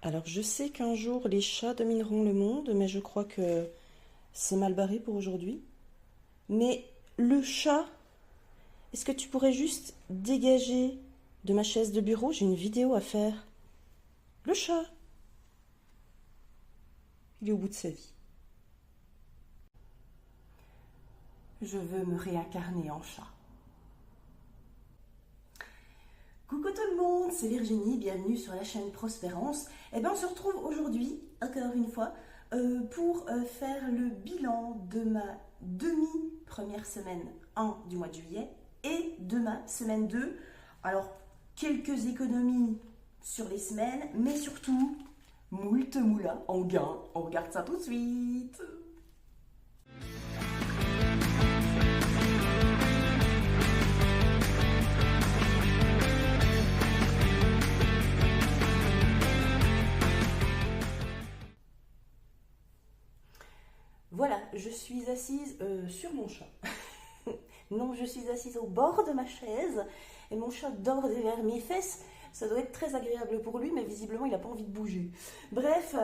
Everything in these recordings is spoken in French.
Alors, je sais qu'un jour les chats domineront le monde, mais je crois que c'est mal barré pour aujourd'hui. Mais le chat, est-ce que tu pourrais juste dégager de ma chaise de bureau? J'ai une vidéo à faire. Le chat, il est au bout de sa vie. Je veux me réincarner en chat. Coucou tout le monde, c'est Virginie, bienvenue sur la chaîne Prospérance. On se retrouve aujourd'hui, encore une fois, pour faire le bilan de ma demi-première semaine 1 du mois de juillet et de ma semaine 2. Alors, quelques économies sur les semaines, mais surtout, moult moula en gain. On regarde ça tout de suite. Voilà, je suis assise sur mon chat. Non, je suis assise au bord de ma chaise et mon chat dort derrière mes fesses. Ça doit être très agréable pour lui, mais visiblement, il n'a pas envie de bouger. Bref,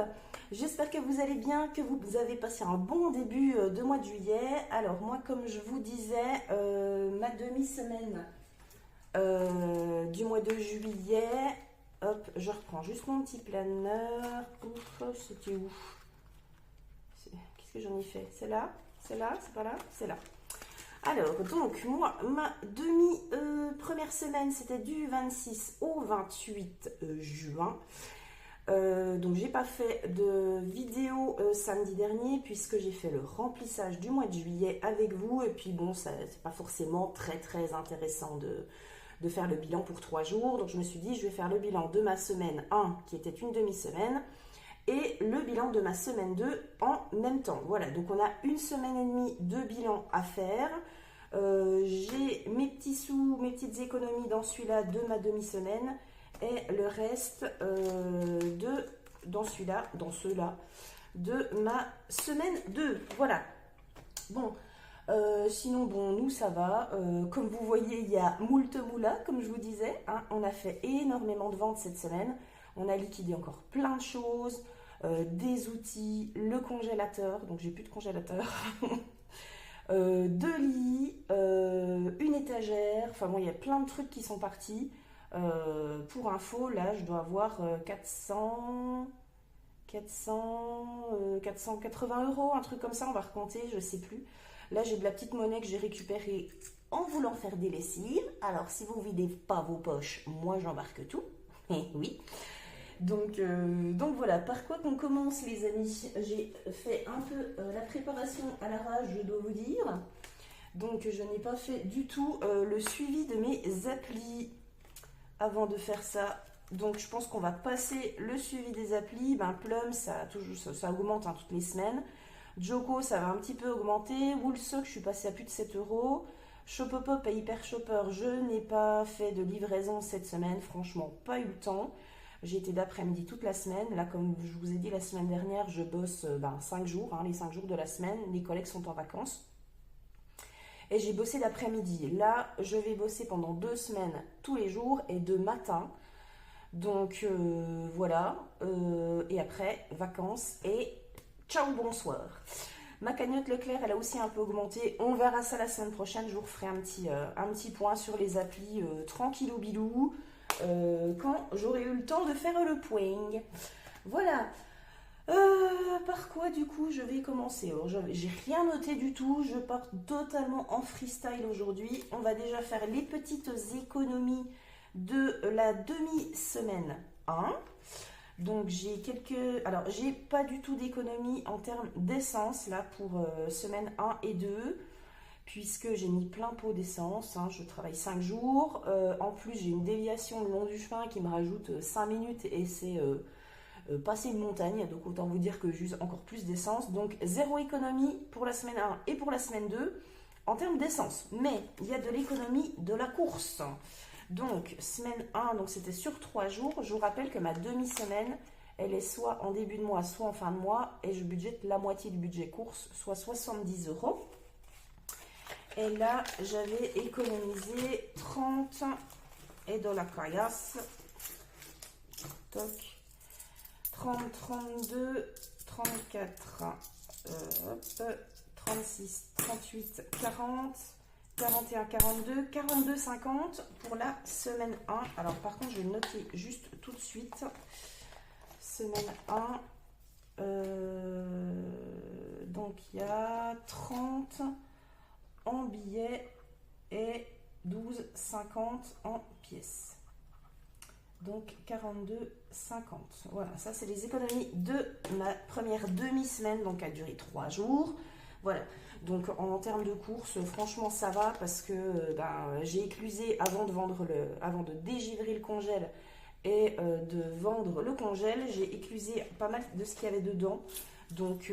j'espère que vous allez bien, que vous avez passé un bon début de mois de juillet. Alors, moi, comme je vous disais, ma demi-semaine du mois de juillet, hop, je reprends juste mon petit planeur. Ouf, c'était où? Qu'est-ce que j'en ai fait? C'est là? C'est là? C'est pas là? C'est là. Alors, donc, moi, ma demi-première semaine, c'était du 26 au 28 juin. Donc, j'ai pas fait de vidéo samedi dernier puisque j'ai fait le remplissage du mois de juillet avec vous. Et puis, bon, c'est pas forcément très, très intéressant de faire le bilan pour 3 jours. Donc, je me suis dit, je vais faire le bilan de ma semaine 1, qui était une demi-semaine, et le bilan de ma semaine 2 en même temps. Voilà, donc on a une semaine et demie de bilan à faire. J'ai mes petits sous, mes petites économies dans celui-là de ma demi-semaine et le reste dans ceux-là, de ma semaine 2. Voilà. Bon, sinon, bon, nous, ça va. Comme vous voyez, il y a moult moula, comme je vous disais, hein. On a fait énormément de ventes cette semaine. On a liquidé encore plein de choses, des outils, le congélateur, donc j'ai plus de congélateur, deux lits, une étagère, enfin bon, il y a plein de trucs qui sont partis. Pour info, là, je dois avoir 480 euros, un truc comme ça, on va recompter, je sais plus. Là, j'ai de la petite monnaie que j'ai récupérée en voulant faire des lessives. Alors, si vous videz pas vos poches, moi j'embarque tout. Eh oui. Donc voilà, par quoi qu'on commence les amis? J'ai fait un peu la préparation à l'arrache, je dois vous dire. Donc je n'ai pas fait du tout le suivi de mes applis avant de faire ça. Donc je pense qu'on va passer le suivi des applis. Ben, Plum, ça augmente, hein, toutes les semaines. Joko, ça va un petit peu augmenter. Woolsock, je suis passée à plus de 7 euros. Shopopop et Hyper Shopper, je n'ai pas fait de livraison cette semaine. Franchement, pas eu le temps. J'ai été d'après-midi toute la semaine. Là, comme je vous ai dit la semaine dernière, je bosse 5 jours, hein, les 5 jours de la semaine. Les collègues sont en vacances. Et j'ai bossé d'après-midi. Là, je vais bosser pendant 2 semaines tous les jours et de matin. Donc voilà. Et après, vacances et ciao, bonsoir. Ma cagnotte Leclerc, elle a aussi un peu augmenté. On verra ça la semaine prochaine. Je vous referai un petit point sur les applis tranquillou bilou. Quand j'aurai eu le temps de faire le point. Voilà. Par quoi du coup je vais commencer? Alors, j'ai rien noté du tout, je pars totalement en freestyle aujourd'hui. On va déjà faire les petites économies de la demi-semaine 1. Donc j'ai Alors j'ai pas du tout d'économie en termes d'essence là pour semaine 1 et 2 puisque j'ai mis plein pot d'essence, hein. Je travaille 5 jours. En plus, j'ai une déviation le long du chemin qui me rajoute 5 minutes et c'est passer une montagne. Donc, autant vous dire que j'use encore plus d'essence. Donc, zéro économie pour la semaine 1 et pour la semaine 2 en termes d'essence. Mais il y a de l'économie de la course. Donc, semaine 1, donc c'était sur 3 jours. Je vous rappelle que ma demi-semaine, elle est soit en début de mois, soit en fin de mois. Et je budgète la moitié du budget course, soit 70 euros. Et là, j'avais économisé 30 et dans la caillasse. Toc. 30, 32, 34, hop, 36, 38, 40, 41, 42, 42, 50 pour la semaine 1. Alors par contre, je vais le noter juste tout de suite. Semaine 1. Donc il y a 30 en billets et 12,50 en pièces. Donc 42,50. Voilà, ça c'est les économies de ma première demi-semaine, donc a duré 3 jours. Voilà, donc en termes de courses, franchement ça va parce que j'ai éclusé avant de dégivrer le congèle et de vendre le congèle, j'ai éclusé pas mal de ce qu'il y avait dedans. Donc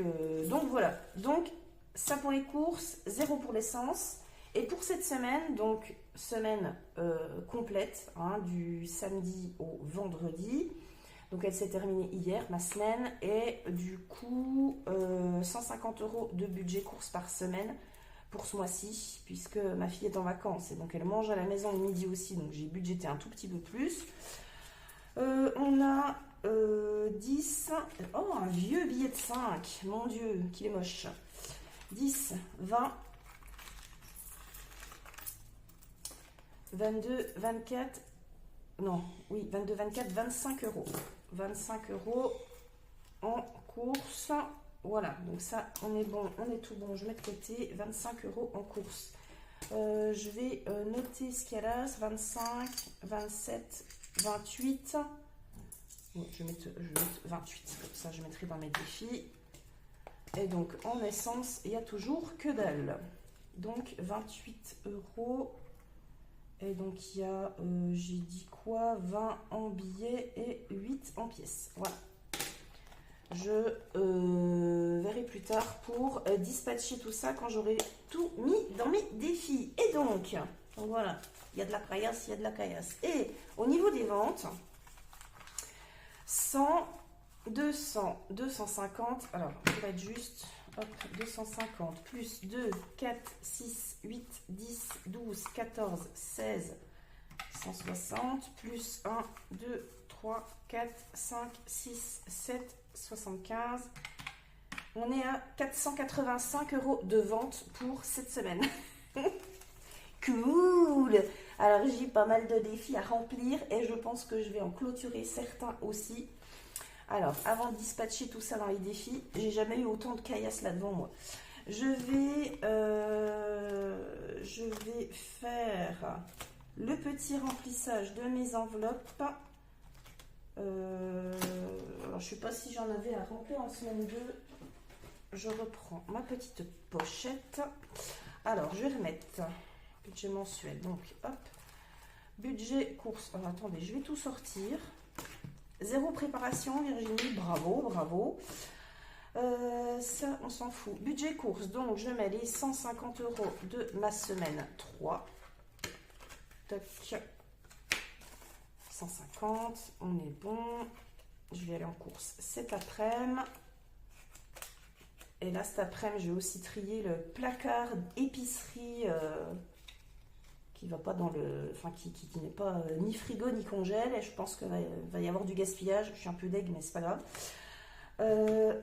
voilà, donc ça pour les courses, 0 pour l'essence. Et pour cette semaine, donc semaine complète, hein, du samedi au vendredi, donc elle s'est terminée hier, ma semaine, et du coup 150 € de budget course par semaine pour ce mois-ci, puisque ma fille est en vacances, et donc elle mange à la maison le midi aussi, donc j'ai budgété un tout petit peu plus. On a 10, oh un vieux billet de 5, mon Dieu, qu'il est moche, 10, 20, 22, 24, non, oui, 22, 24, 25 €. 25 € en course. Voilà, donc ça, on est bon, on est tout bon. Je mets de côté 25 € en course. Je vais noter ce qu'il y a là, 25, 27, 28. Bon, je vais mettre 28, comme ça je mettrai dans mes défis. Et donc en essence, il y a toujours que dalle. Donc 28 €. Et donc il y a, j'ai dit quoi, 20 en billets et 8 en pièces. Voilà. Je verrai plus tard pour dispatcher tout ça quand j'aurai tout mis dans mes défis. Et donc voilà, il y a de la caillasse, il y a de la caillasse. Et au niveau des ventes, 100, 200, 250, alors je vais être juste, hop, 250 plus 2, 4, 6, 8, 10, 12, 14, 16, 160 plus 1, 2, 3, 4, 5, 6, 7, 75. On est à 485 € de vente pour cette semaine. Cool! Alors j'ai pas mal de défis à remplir et je pense que je vais en clôturer certains aussi. Alors, avant de dispatcher tout ça dans les défis, j'ai jamais eu autant de caillasse là devant moi. Je vais faire le petit remplissage de mes enveloppes. Alors, je sais pas si j'en avais à remplir en semaine 2. Je reprends ma petite pochette. Alors, je vais remettre budget mensuel. Donc, hop, budget course. Alors, attendez, je vais tout sortir. 0 préparation, Virginie, bravo, bravo. Ça, on s'en fout. Budget course, donc je mets les 150 € de ma semaine 3. Toc. 150, on est bon. Je vais aller en course cet après-midi. Et là, cet après-midi, je vais aussi trier le placard épicerie qui va pas dans le, enfin qui n'est pas ni frigo ni congèle, et je pense qu'il va y avoir du gaspillage. Je suis un peu deg, mais c'est pas grave.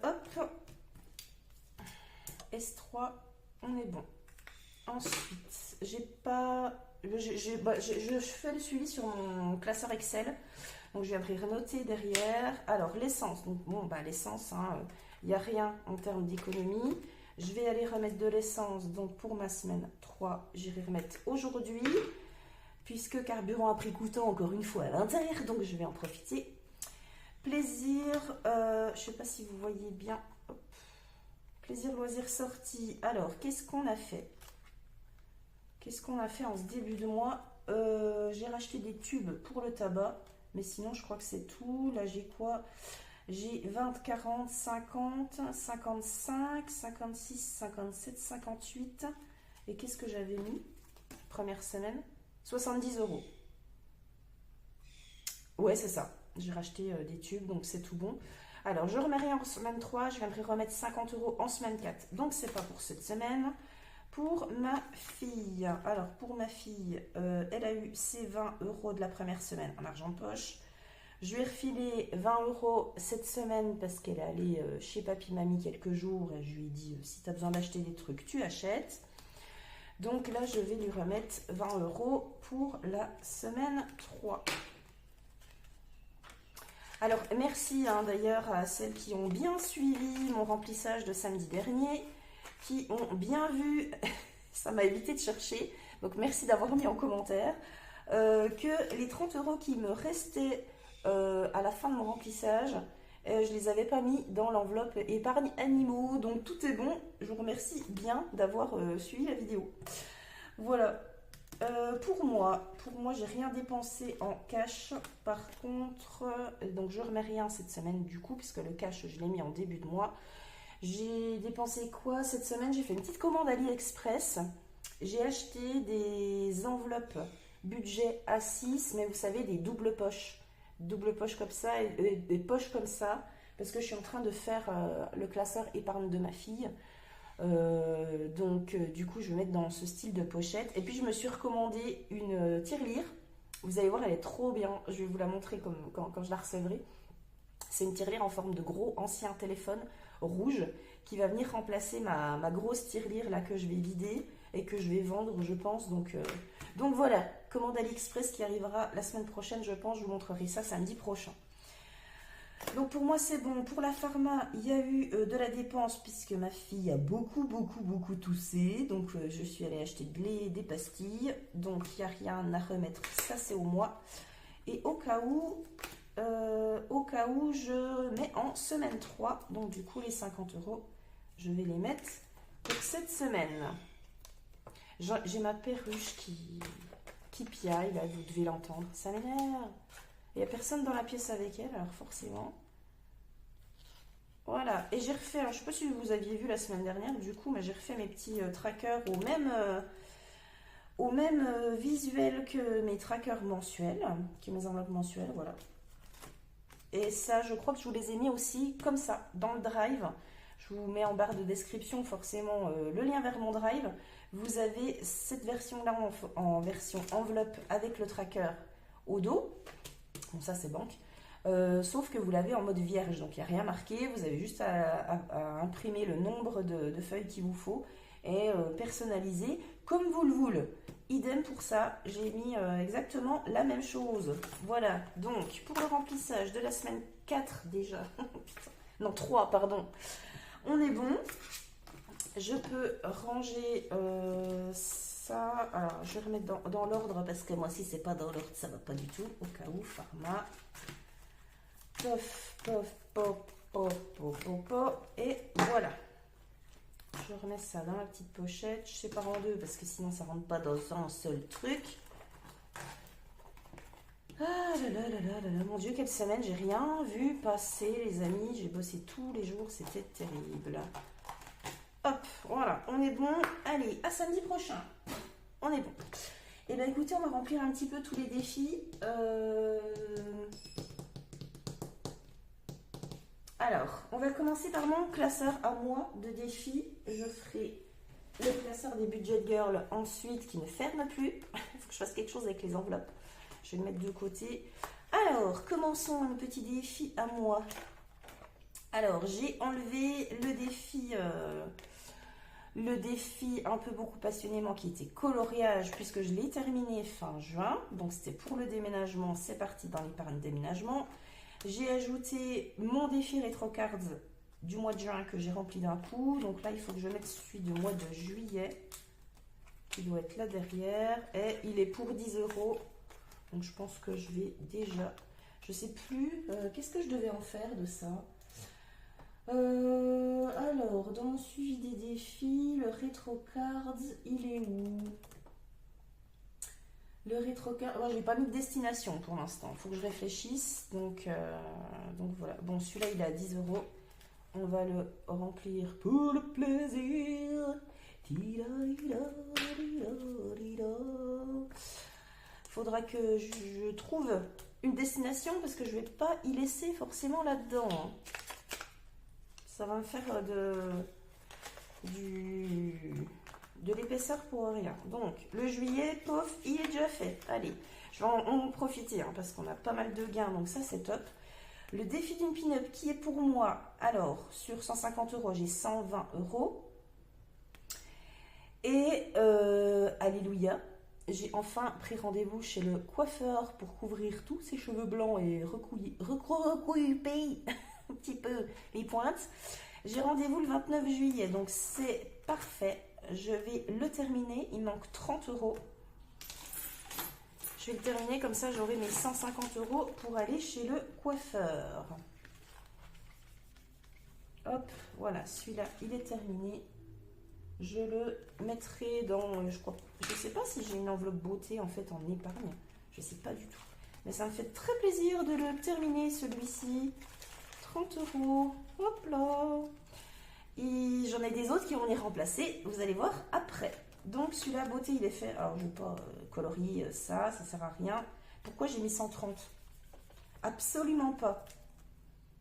Hop, S3, on est bon. Ensuite, je fais le suivi sur mon classeur Excel, donc je viendrai renoter derrière. Alors l'essence, donc bon l'essence, il n'y a rien en termes d'économie. Je vais aller remettre de l'essence, donc pour ma semaine 3, j'irai remettre aujourd'hui, puisque carburant a pris coûtant encore une fois à l'intérieur, donc je vais en profiter. Plaisir, je ne sais pas si vous voyez bien, hop. Plaisir, loisir, sortie. Alors, qu'est-ce qu'on a fait? Qu'est-ce qu'on a fait en ce début de mois? J'ai racheté des tubes pour le tabac, mais sinon je crois que c'est tout. Là j'ai quoi? J'ai 20, 40, 50, 55, 56, 57, 58. Et qu'est-ce que j'avais mis? Première semaine, 70 €. Ouais, c'est ça. J'ai racheté des tubes, donc c'est tout bon. Alors, je remets rien en semaine 3, je viendrai remettre 50 € en semaine 4. Donc, c'est pas pour cette semaine. Pour ma fille, alors pour ma fille, elle a eu ses 20 € de la première semaine en argent de poche. Je lui ai refilé 20 € cette semaine parce qu'elle est allée chez papy mamie quelques jours et je lui ai dit si tu as besoin d'acheter des trucs, tu achètes. Donc là, je vais lui remettre 20 € pour la semaine 3. Alors, merci d'ailleurs à celles qui ont bien suivi mon remplissage de samedi dernier, qui ont bien vu, ça m'a évité de chercher, donc merci d'avoir mis en commentaire, que les 30 € qui me restaient à la fin de mon remplissage, je les avais pas mis dans l'enveloppe épargne animaux, donc tout est bon. Je vous remercie bien d'avoir suivi la vidéo. Voilà. Pour moi, j'ai rien dépensé en cash. Par contre, donc je remets rien cette semaine du coup, puisque le cash, je l'ai mis en début de mois. J'ai dépensé quoi cette semaine? J'ai fait une petite commande AliExpress. J'ai acheté des enveloppes budget A6, mais vous savez, des doubles poches. Double poche comme ça et des poches comme ça, parce que je suis en train de faire le classeur épargne de ma fille. Donc du coup, je vais mettre dans ce style de pochette. Et puis, je me suis recommandé une tirelire. Vous allez voir, elle est trop bien. Je vais vous la montrer quand je la recevrai. C'est une tirelire en forme de gros ancien téléphone rouge qui va venir remplacer ma grosse tirelire là que je vais vider et que je vais vendre, je pense. Donc voilà, commande AliExpress qui arrivera la semaine prochaine, je pense. Je vous montrerai ça samedi prochain. Donc pour moi c'est bon. Pour la pharma, il y a eu de la dépense puisque ma fille a beaucoup toussé. Donc je suis allée acheter des pastilles. Donc il n'y a rien à remettre. Ça c'est au mois. Et au cas où, je mets en semaine 3. Donc du coup les 50 €, je vais les mettre pour cette semaine. J'ai ma perruche qui piaille, là, vous devez l'entendre. Ça m'énerve. Il n'y a personne dans la pièce avec elle, alors forcément. Voilà. Et j'ai refait, alors je ne sais pas si vous aviez vu la semaine dernière, du coup, mais j'ai refait mes petits trackers au même visuel que mes trackers mensuels, que mes enveloppes mensuelles, voilà. Et ça, je crois que je vous les ai mis aussi comme ça, dans le drive. Je vous mets en barre de description forcément le lien vers mon drive. Vous avez cette version-là en version enveloppe avec le tracker au dos. Bon, ça c'est banque. Sauf que vous l'avez en mode vierge, donc il n'y a rien marqué. Vous avez juste à imprimer le nombre de feuilles qu'il vous faut et personnaliser comme vous le voulez. Idem pour ça, j'ai mis exactement la même chose. Voilà, donc pour le remplissage de la semaine 4 déjà, non 3 pardon, on est bon. Je peux ranger ça. Alors, je vais remettre dans l'ordre parce que moi, si c'est pas dans l'ordre, ça va pas du tout. Au cas où, pharma. Pof, pof, pop, pop, pop, pop, pop. Et voilà. Je remets ça dans la petite pochette. Je sépare en deux parce que sinon, ça rentre pas dans un seul truc. Ah là là là là là là. Mon Dieu, quelle semaine. J'ai rien vu passer, les amis. J'ai bossé tous les jours. C'était terrible. Hop, voilà, on est bon. Allez, à samedi prochain. On est bon. Et bien écoutez, on va remplir un petit peu tous les défis. Alors, on va commencer par mon classeur à moi de défis. Je ferai le classeur des budget girls ensuite qui ne ferme plus. Il faut que je fasse quelque chose avec les enveloppes. Je vais le mettre de côté. Alors, commençons le petit défi à moi. Alors, j'ai enlevé le défi un peu beaucoup passionnément qui était coloriage puisque je l'ai terminé fin juin. Donc, c'était pour le déménagement. C'est parti dans l'épargne déménagement. J'ai ajouté mon défi rétrocards du mois de juin que j'ai rempli d'un coup. Donc là, il faut que je mette celui du mois de juillet qui doit être là derrière. Et il est pour 10 €. Donc, je pense que je vais déjà... Je sais plus. Qu'est-ce que je devais en faire de ça? Alors, dans le suivi des défis, le rétrocards, il est où? Le rétrocard, moi j'ai pas mis de destination pour l'instant, il faut que je réfléchisse. Donc voilà. Bon, celui-là il est à 10 €. On va le remplir pour le plaisir. Faudra que je trouve une destination parce que je vais pas y laisser forcément là-dedans. Ça va me faire de l'épaisseur pour rien. Donc, le juillet, pof, il est déjà fait. Allez, je Je vais en profiter hein, parce qu'on a pas mal de gains, donc ça c'est top. Le défi d'une pin-up qui est pour moi, alors sur 150 euros, j'ai 120 euros. Et alléluia, j'ai enfin pris rendez-vous chez le coiffeur pour couvrir tous ses cheveux blancs et recouper un petit peu les pointes. J'ai rendez-vous le 29 juillet, donc c'est parfait. Je vais le terminer, il manque 30 euros. Je vais le terminer, comme ça j'aurai mes 150 euros pour aller chez le coiffeur. Hop, voilà, celui-là, il est terminé. Je le mettrai dans, je sais pas si j'ai une enveloppe beauté en fait en épargne. Je sais pas du tout. Mais ça me fait très plaisir de le terminer celui-ci. 30 euros. Hop là. Et j'en ai des autres qui vont les remplacer. Vous allez voir après. Donc celui-là, beauté, il est fait. Alors je ne vais pas colorier ça, ça sert à rien. Pourquoi j'ai mis 130? Absolument pas.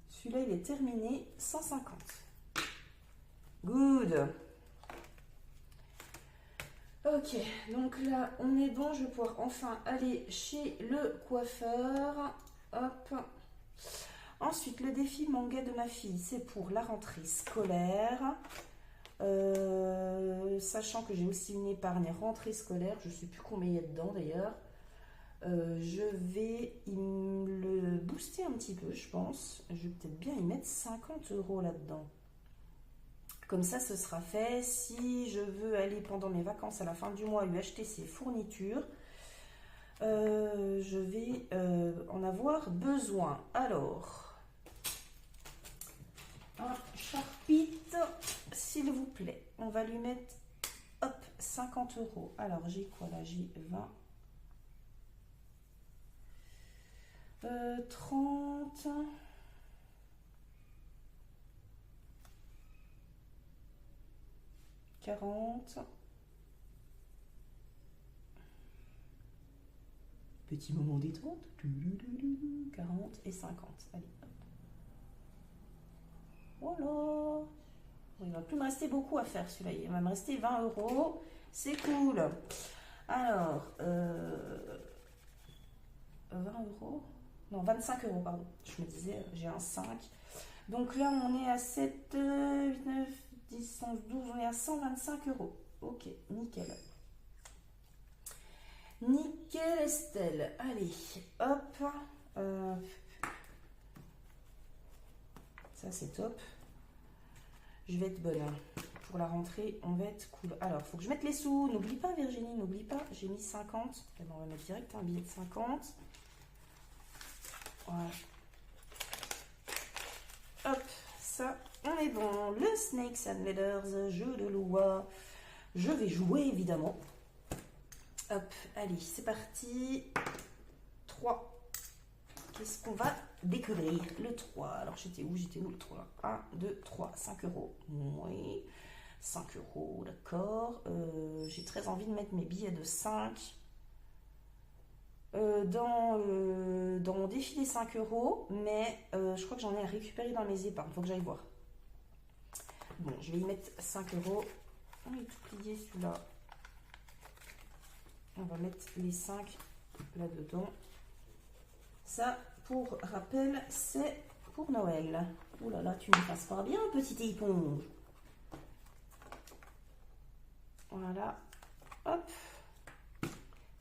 Celui-là, il est terminé. 150. Good. Ok, donc là, on est bon. Je vais pouvoir enfin aller chez le coiffeur. Hop. Ensuite, le défi manga de ma fille, c'est pour la rentrée scolaire. Sachant que j'ai aussi une épargne rentrée scolaire. Je ne sais plus combien il y a dedans d'ailleurs. Je vais le booster un petit peu, je pense. Je vais peut-être bien y mettre 50 euros là-dedans. Comme ça, ce sera fait. Si je veux aller pendant mes vacances à la fin du mois lui acheter ses fournitures, je vais en avoir besoin. Alors, un Sharpie, s'il vous plaît. On va lui mettre, hop, 50 euros. Alors, j'ai quoi là? J'ai 20. 30. 40. Petit moment détente. 40 et 50. Allez, hop. Voilà. Il va plus me rester beaucoup à faire celui-là. Il va me rester 20 euros. C'est cool. Alors, 20 euros. Non, 25 euros, pardon. Je me disais, j'ai un 5. Donc là, on est à 7, 8, 9, 10, 11, 12. On est à 125 euros. Ok, nickel. Nickel, Estelle. Allez, hop. Ça, c'est top. Je vais être bonne. Pour la rentrée, on va être cool. Alors, il faut que je mette les sous. N'oublie pas, Virginie, n'oublie pas. J'ai mis 50. On va mettre direct un billet de 50. Voilà. Hop, ça, on est bon. Le Snakes and Ladders, jeu de loi. Je vais jouer, évidemment. Hop, allez, c'est parti. 3. Qu'est-ce qu'on va découvrir? Le 3. Alors, j'étais où? J'étais où le 3? 1, 2, 3. 5 euros. Oui. 5 euros, d'accord. J'ai très envie de mettre mes billets de 5 dans mon défi des 5 euros, mais je crois que j'en ai à récupérer dans mes épargnes. Il faut que j'aille voir. Bon, je vais y mettre 5 euros. On est tout plié celui-là. On va mettre les 5 là-dedans. Ça, pour rappel, c'est pour Noël. Oh là là, tu me fasses pas bien, petite éponge. Voilà. Hop.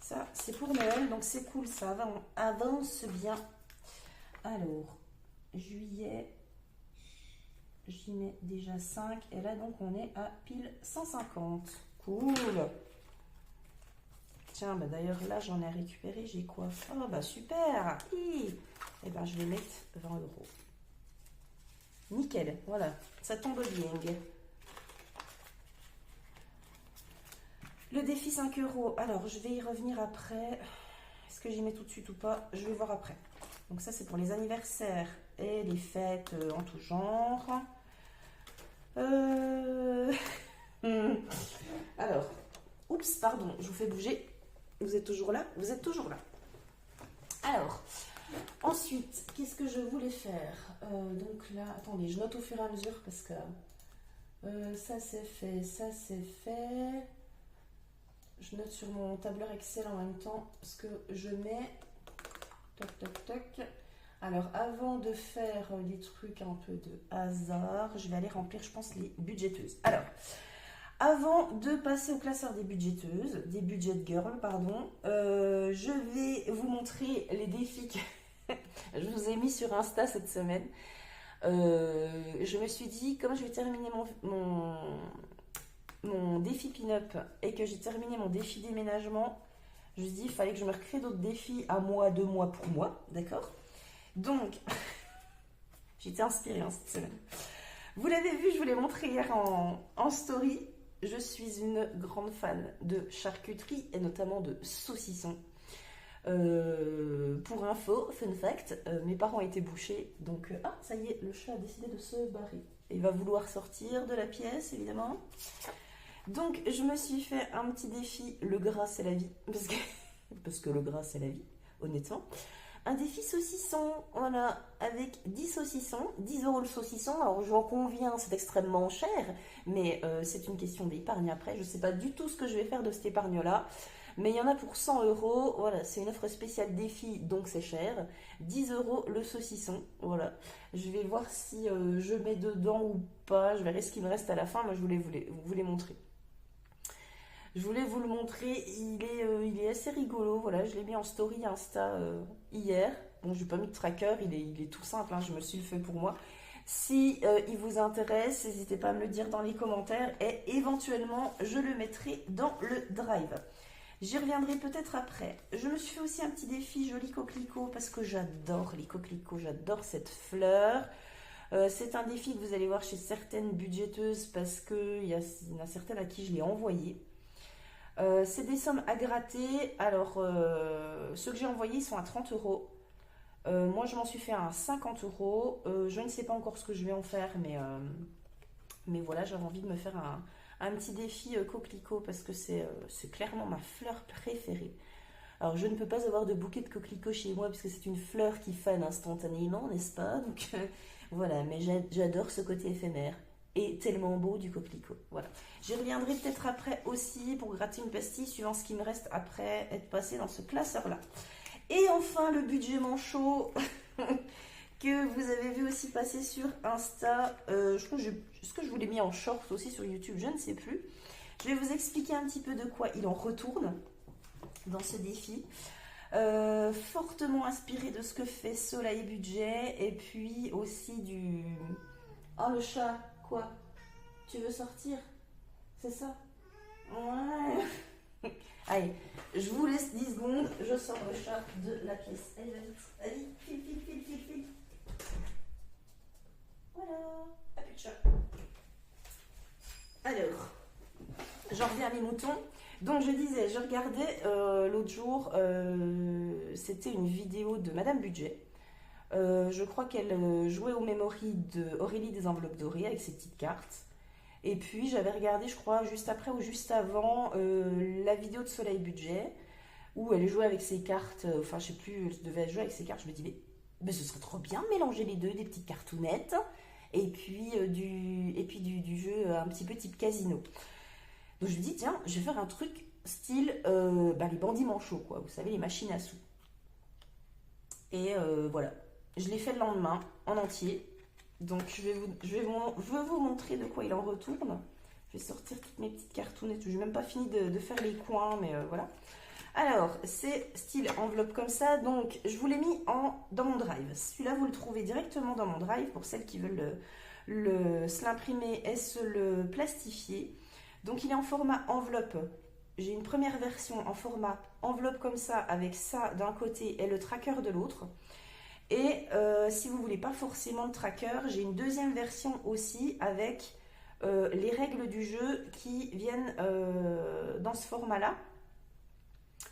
Ça, c'est pour Noël, donc c'est cool, ça avance bien. Alors, juillet, j'y mets déjà 5. Et là, donc, on est à pile 150. Cool. Tiens, bah d'ailleurs, là, j'en ai récupéré. J'ai quoi? Oh, bah super. Et ben, je vais mettre 20 euros. Nickel, voilà. Ça tombe bien. Le défi 5 euros. Alors, je vais y revenir après. Est-ce que j'y mets tout de suite ou pas? Je vais voir après. Donc ça, c'est pour les anniversaires et les fêtes en tout genre. Alors, oups, pardon, je vous fais bouger. Vous êtes toujours là? Vous êtes toujours là. Alors, ensuite, qu'est-ce que je voulais faire? Donc là, attendez, je note au fur et à mesure parce que ça c'est fait, ça c'est fait. Je note sur mon tableur Excel en même temps ce que je mets. Toc, toc, toc. Alors, avant de faire les trucs un peu de hasard, je vais aller remplir, je pense, les budgeteuses. Alors, avant de passer au classeur des budgeteuses, des budget girls, pardon, je vais vous montrer les défis que je vous ai mis sur Insta cette semaine. Je me suis dit, comme je vais terminer mon défi pin-up et que j'ai terminé mon défi déménagement, je me suis dit, il fallait que je me recrée d'autres défis à moi, 2 mois pour moi, d'accord? Donc, j'étais inspirée cette semaine. Vous l'avez vu, je vous l'ai montré hier en story. Je suis une grande fan de charcuterie et notamment de saucissons. Pour info, fun fact, mes parents étaient bouchés, donc ça y est, le chat a décidé de se barrer. Il va vouloir sortir de la pièce, évidemment. Donc, je me suis fait un petit défi, le gras c'est la vie, parce que le gras c'est la vie, honnêtement. Un défi saucisson, voilà, avec 10 saucissons, 10 € le saucisson. Alors j'en conviens, c'est extrêmement cher, mais c'est une question d'épargne après. Je ne sais pas du tout ce que je vais faire de cette épargne-là, mais il y en a pour 100 €. Voilà, c'est une offre spéciale défi, donc c'est cher. 10 € le saucisson, voilà. Je vais voir si je mets dedans ou pas. Je verrai ce qu'il me reste à la fin. Moi, je voulais vous les montrer. Je voulais vous le montrer, il est assez rigolo, voilà, je l'ai mis en story Insta hier. Bon, je n'ai pas mis de tracker, il est tout simple, hein, je me suis le fait pour moi. Si il vous intéresse, n'hésitez pas à me le dire dans les commentaires et éventuellement je le mettrai dans le drive. J'y reviendrai peut-être après. Je me suis fait aussi un petit défi joli coquelicot parce que j'adore les coquelicots, j'adore cette fleur. C'est un défi que vous allez voir chez certaines budgeteuses parce qu'il y en a certaines à qui je l'ai envoyé. C'est des sommes à gratter. Alors, ceux que j'ai envoyés sont à 30 €. Moi, je m'en suis fait à 50 €. Je ne sais pas encore ce que je vais en faire, mais voilà, j'avais envie de me faire un petit défi coquelicot parce que c'est clairement ma fleur préférée. Alors, je ne peux pas avoir de bouquet de coquelicots chez moi parce que c'est une fleur qui fane instantanément, n'est-ce pas? Donc, voilà, mais j'adore ce côté éphémère. Et tellement beau du coquelicot. Voilà. J'y reviendrai peut-être après aussi pour gratter une pastille suivant ce qui me reste après être passé dans ce classeur-là. Et enfin, le budget manchot que vous avez vu aussi passer sur Insta. Je crois que est-ce que je vous l'ai mis en short aussi sur YouTube? Je ne sais plus. Je vais vous expliquer un petit peu de quoi il en retourne dans ce défi. Fortement inspiré de ce que fait Soleil Budget et puis aussi du... Oh, le chat! Quoi? Tu veux sortir? C'est ça? Ouais. Allez, je vous laisse 10 secondes. Je sors le chat de la pièce. Allez, va vite. Allez, file. Voilà. Ah, plus de chat. Alors, j'en reviens à mes moutons. Donc, je disais, je regardais l'autre jour, c'était une vidéo de Madame Budget. Je crois qu'elle jouait au memory de Aurélie des enveloppes dorées avec ses petites cartes. Et puis j'avais regardé, je crois, juste après ou juste avant la vidéo de Soleil Budget où elle jouait avec ses cartes. Enfin, je sais plus, elle devait jouer avec ses cartes. Je me dis, mais ce serait trop bien de mélanger les deux, des petites cartounettes et puis du jeu un petit peu type casino. Donc je me dis, tiens, je vais faire un truc style les bandits manchots, quoi. Vous savez, les machines à sous. Et voilà. Je l'ai fait le lendemain, en entier. Donc, je vais vous montrer de quoi il en retourne. Je vais sortir toutes mes petites cartounettes. Je n'ai même pas fini de faire les coins, mais voilà. Alors, c'est style enveloppe comme ça. Donc, je vous l'ai mis dans mon drive. Celui-là, vous le trouvez directement dans mon drive pour celles qui veulent se l'imprimer et se le plastifier. Donc, il est en format enveloppe. J'ai une première version en format enveloppe comme ça, avec ça d'un côté et le tracker de l'autre. Et si vous ne voulez pas forcément de tracker, j'ai une deuxième version aussi avec les règles du jeu qui viennent dans ce format-là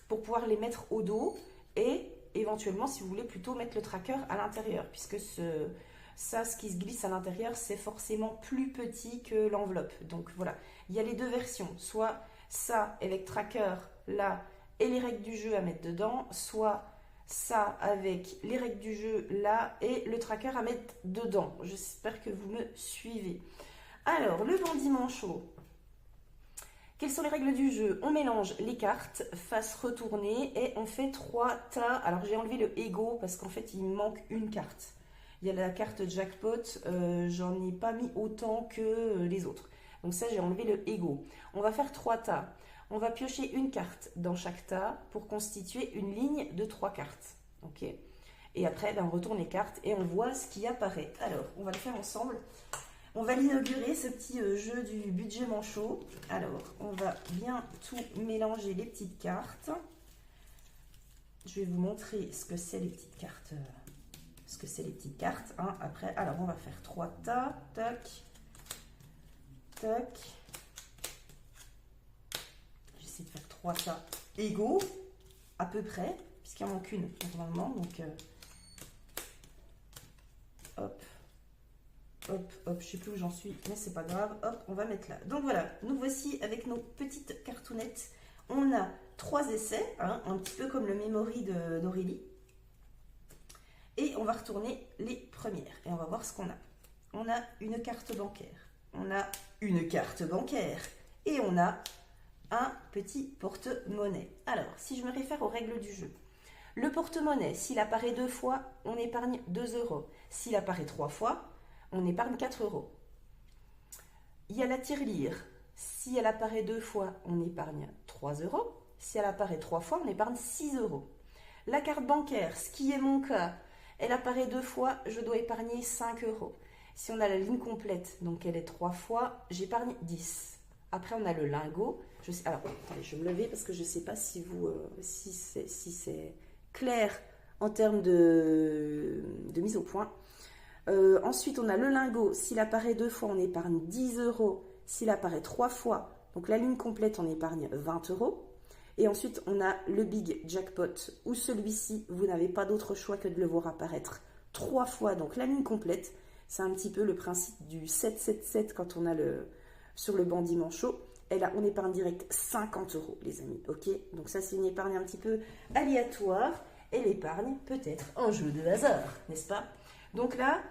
pour pouvoir les mettre au dos et éventuellement, si vous voulez, plutôt mettre le tracker à l'intérieur puisque ce qui se glisse à l'intérieur, c'est forcément plus petit que l'enveloppe. Donc voilà, il y a les deux versions, soit ça avec tracker là et les règles du jeu à mettre dedans, soit ça avec les règles du jeu là et le tracker à mettre dedans. J'espère que vous me suivez. Alors, le bandit manchot, Quelles sont les règles du jeu? On mélange les cartes, face retournée, et on fait 3 tas. Alors j'ai enlevé le ego parce qu'en fait il me manque une carte. Il y a la carte jackpot, j'en ai pas mis autant que les autres. Donc ça j'ai enlevé le ego. On va faire 3 tas. On va piocher une carte dans chaque tas pour constituer une ligne de 3 cartes. Ok. Et après ben, on retourne les cartes et on voit ce qui apparaît. Alors on va le faire ensemble. On va l'inaugurer, ce petit jeu du budget manchot. Alors, on va bien tout mélanger les petites cartes. Je vais vous montrer ce que c'est les petites cartes. Hein. Après, alors on va faire 3 tas. Tac. Tac. J'essaie de faire 3 tas égaux, à peu près, puisqu'il en manque une normalement. Donc, hop. Hop, hop, je sais plus où j'en suis, mais c'est pas grave. Hop, on va mettre là. Donc voilà, nous voici avec nos petites cartounettes. On a 3 essais, hein, un petit peu comme le memory d'Aurélie. Et on va retourner les premières. Et on va voir ce qu'on a. On a une carte bancaire. On a une carte bancaire. Et on a un petit porte-monnaie. Alors, si je me réfère aux règles du jeu. Le porte-monnaie, s'il apparaît 2 fois, on épargne 2 euros. S'il apparaît 3 fois, on épargne 4 euros. Il y a la tirelire. Si elle apparaît 2 fois, on épargne 3 euros. Si elle apparaît 3 fois, on épargne 6 euros. La carte bancaire, ce qui est mon cas, elle apparaît 2 fois, je dois épargner 5 euros. Si on a la ligne complète, donc elle est 3 fois, j'épargne 10. Après, on a le lingot. Alors, attendez, je vais me lever parce que je ne sais pas si c'est clair en termes de mise au point. Ensuite, on a le lingot. S'il apparaît 2 fois, on épargne 10 euros. S'il apparaît 3 fois, donc la ligne complète, on épargne 20 euros. Et ensuite, on a le big jackpot, où celui-ci, vous n'avez pas d'autre choix que de le voir apparaître 3 fois. Donc la ligne complète, c'est un petit peu le principe du 7-7-7 quand on a sur le bandit manchot. Et là, on épargne direct 50 euros, les amis. Ok, donc ça, c'est une épargne un petit peu aléatoire. Et l'épargne peut être un jeu de hasard, n'est-ce pas? Donc là,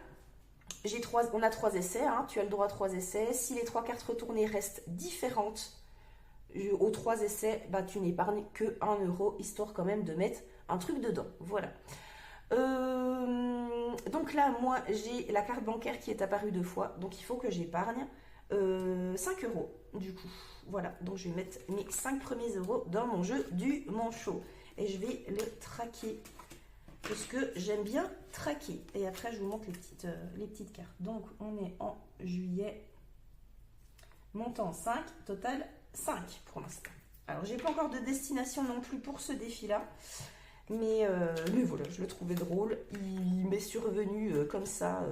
on a 3 essais, hein, tu as le droit à 3 essais. Si les 3 cartes retournées restent différentes aux 3 essais, bah, tu n'épargnes que 1 euro, histoire quand même de mettre un truc dedans. Voilà. Donc là, moi, j'ai la carte bancaire qui est apparue 2 fois, donc il faut que j'épargne 5 euros, du coup. Voilà, donc je vais mettre mes 5 premiers euros dans mon jeu du manchot. Et je vais le traquer. Parce que j'aime bien traquer. Et après, je vous montre les petites cartes. Donc, on est en juillet. Montant 5, total 5 pour l'instant. Alors, j'ai pas encore de destination non plus pour ce défi-là. Mais voilà, je le trouvais drôle. Il m'est survenu comme ça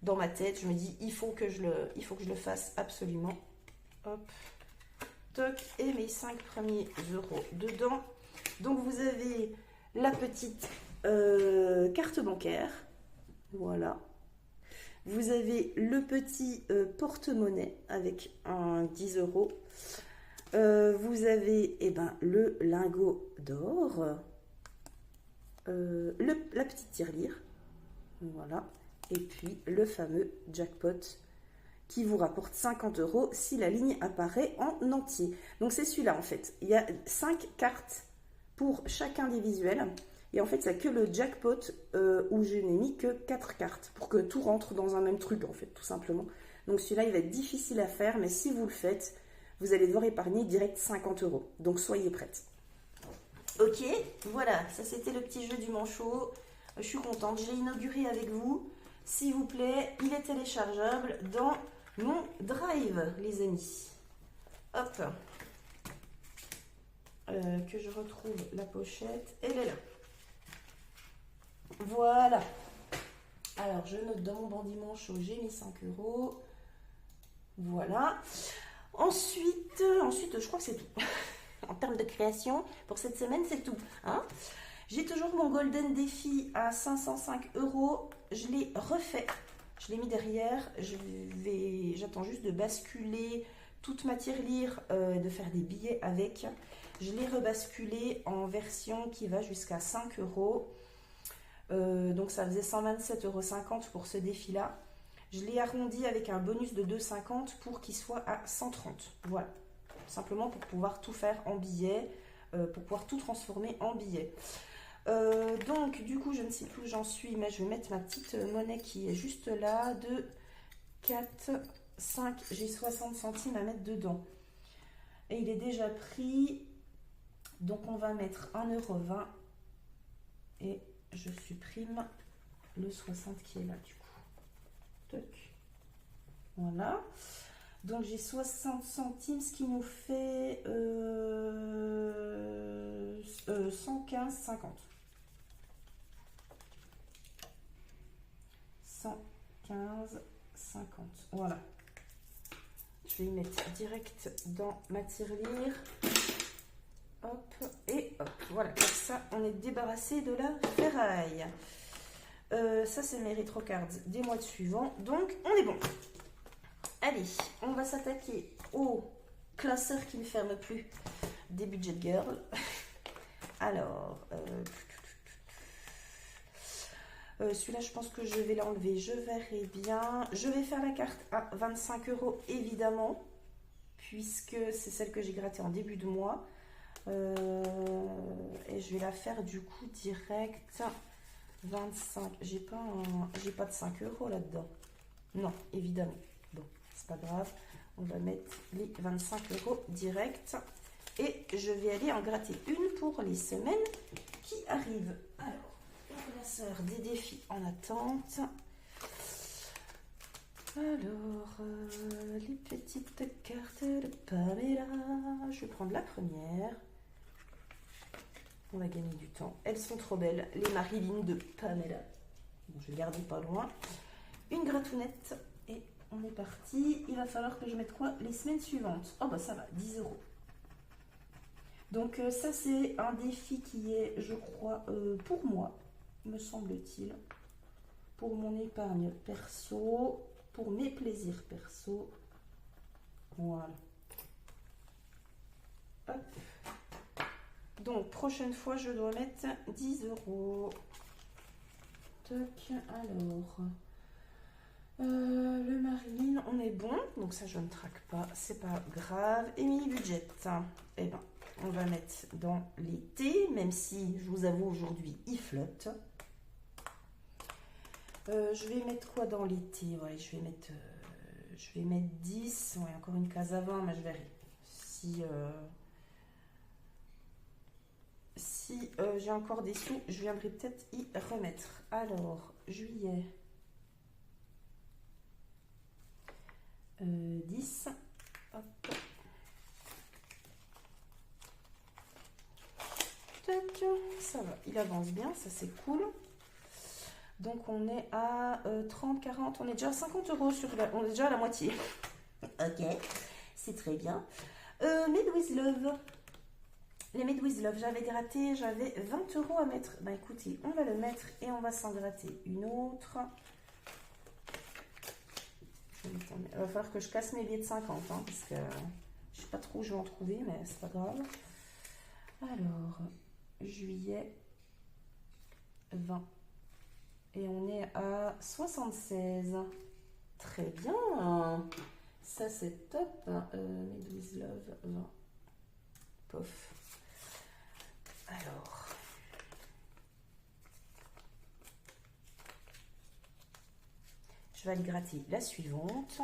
dans ma tête. Je me dis, il faut que je le fasse absolument. Hop. Toc. Et mes 5 premiers euros dedans. Donc, vous avez la petite carte bancaire, voilà. Vous avez le petit porte-monnaie avec un 10 euros. Vous avez le lingot d'or, la petite tirelire, voilà. Et puis le fameux jackpot qui vous rapporte 50 euros si la ligne apparaît en entier. Donc c'est celui-là en fait. Il y a 5 cartes pour chacun des visuels. Et en fait, c'est que le jackpot où je n'ai mis que 4 cartes pour que tout rentre dans un même truc, en fait, tout simplement. Donc celui-là, il va être difficile à faire, mais si vous le faites, vous allez devoir épargner direct 50 euros. Donc soyez prêtes. Ok, voilà, ça c'était le petit jeu du manchot. Je suis contente, je l'ai inauguré avec vous. S'il vous plaît, il est téléchargeable dans mon Drive, les amis. Hop. Que je retrouve la pochette. Elle est là. Voilà. Alors, je note dans mon bandit manchot, j'ai mis 5 euros. Voilà. Ensuite, je crois que c'est tout. En termes de création, pour cette semaine, c'est tout. Hein, j'ai toujours mon Golden Défi à 505 euros. Je l'ai refait. Je l'ai mis derrière. J'attends juste de basculer toute ma tirelire, de faire des billets avec. Je l'ai rebasculé en version qui va jusqu'à 5 euros. Donc ça faisait 127,50 € pour ce défi-là. Je l'ai arrondi avec un bonus de 2,50 pour qu'il soit à 130. Voilà. simplement pour pouvoir tout faire en billets, pour pouvoir tout transformer en billets. Donc du coup je ne sais plus où j'en suis, mais je vais mettre ma petite monnaie qui est juste là, de 4, 5, j'ai 60 centimes à mettre dedans. Et il est déjà pris, donc on va mettre 1,20 € et je supprime le 60 qui est là du coup. Toc. Voilà. Donc j'ai 60 centimes, ce qui nous fait 115,50. 115,50. Voilà. Je vais y mettre direct dans ma tirelire. Hop, et hop. Voilà, comme ça, on est débarrassé de la ferraille. Ça, c'est mes rétrocards des mois suivants. Donc, on est bon. Allez, on va s'attaquer au classeur qui ne ferme plus des Budget Girl. Alors, celui-là, je pense que je vais l'enlever. Je verrai bien. Je vais faire la carte à 25 € évidemment, puisque c'est celle que j'ai grattée en début de mois. Et je vais la faire du coup direct 25. J'ai pas de 5 € là-dedans. Non, évidemment. Bon, c'est pas grave. On va mettre les 25 € direct. Et je vais aller en gratter une pour les semaines qui arrivent. Alors, le classeur des défis en attente. Alors, les petites cartes de Pamela. Je vais prendre la première. On va gagner du temps. Elles sont trop belles, les Marilyn de Pamela. Bon, je vais garder pas loin. Une gratounette et on est parti. Il va falloir que je mette quoi les semaines suivantes? Oh bah ça va, 10 €. Donc ça c'est un défi qui est, je crois, pour moi, me semble-t-il. Pour mon épargne perso, pour mes plaisirs perso. Voilà. Hop. Donc, prochaine fois, je dois mettre 10 €. Toc, alors. Le Marilyn, on est bon. Donc, ça, je ne traque pas. C'est pas grave. Et mini budget. Eh ben, on va mettre dans l'été, même si, je vous avoue, aujourd'hui, il flotte. Je vais mettre quoi dans l'été? Ouais, je vais mettre 10. Ouais, encore une case à 20, mais je verrai. Si j'ai encore des sous, je viendrai peut-être y remettre. Alors, juillet. 10. Hop. Tac. Ça va, il avance bien, ça c'est cool. Donc on est à 30, 40, on est déjà à 50 € on est déjà à la moitié. Ok, c'est très bien. Made with Love. Les Made with Love, j'avais gratté, j'avais 20 € à mettre. Bah écoutez, on va le mettre et on va s'en gratter une autre. Il va falloir que je casse mes billets de 50, hein, parce que je ne sais pas trop où je vais en trouver, mais c'est pas grave. Alors, juillet 20. Et on est à 76. Très bien. Ça, c'est top. Made with Love 20. Pof. Alors. Je vais aller gratter la suivante.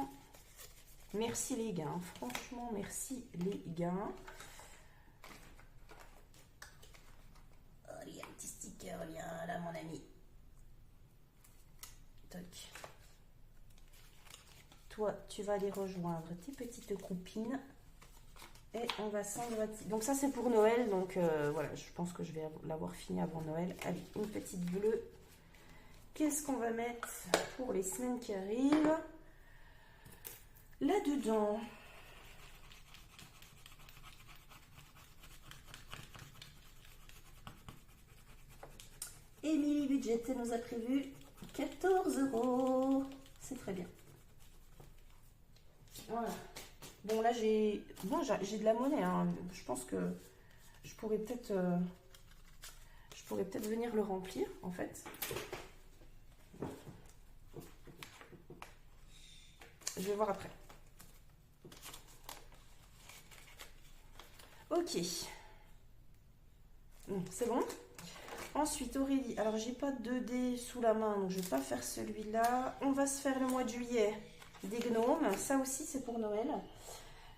Merci les gains. Franchement, merci les gains. Oh, il y a un petit sticker, viens là, mon ami. Toc. Toi, tu vas aller rejoindre tes petites copines. Et on va s'en gratter. Donc ça, c'est pour Noël. Donc voilà, je pense que je vais l'avoir fini avant Noël. Allez, une petite bleue. Qu'est-ce qu'on va mettre pour les semaines qui arrivent? Là-dedans. Émilie Budget nous a prévu 14 €. C'est très bien. Voilà. Bon, là, j'ai de la monnaie. Hein. Je pense que je pourrais peut-être venir le remplir, en fait. Je vais voir après. Ok. C'est bon. Ensuite, Aurélie. Alors, j'ai pas de 2D sous la main, donc je vais pas faire celui-là. On va se faire le mois de juillet des gnomes. Ça aussi, c'est pour Noël.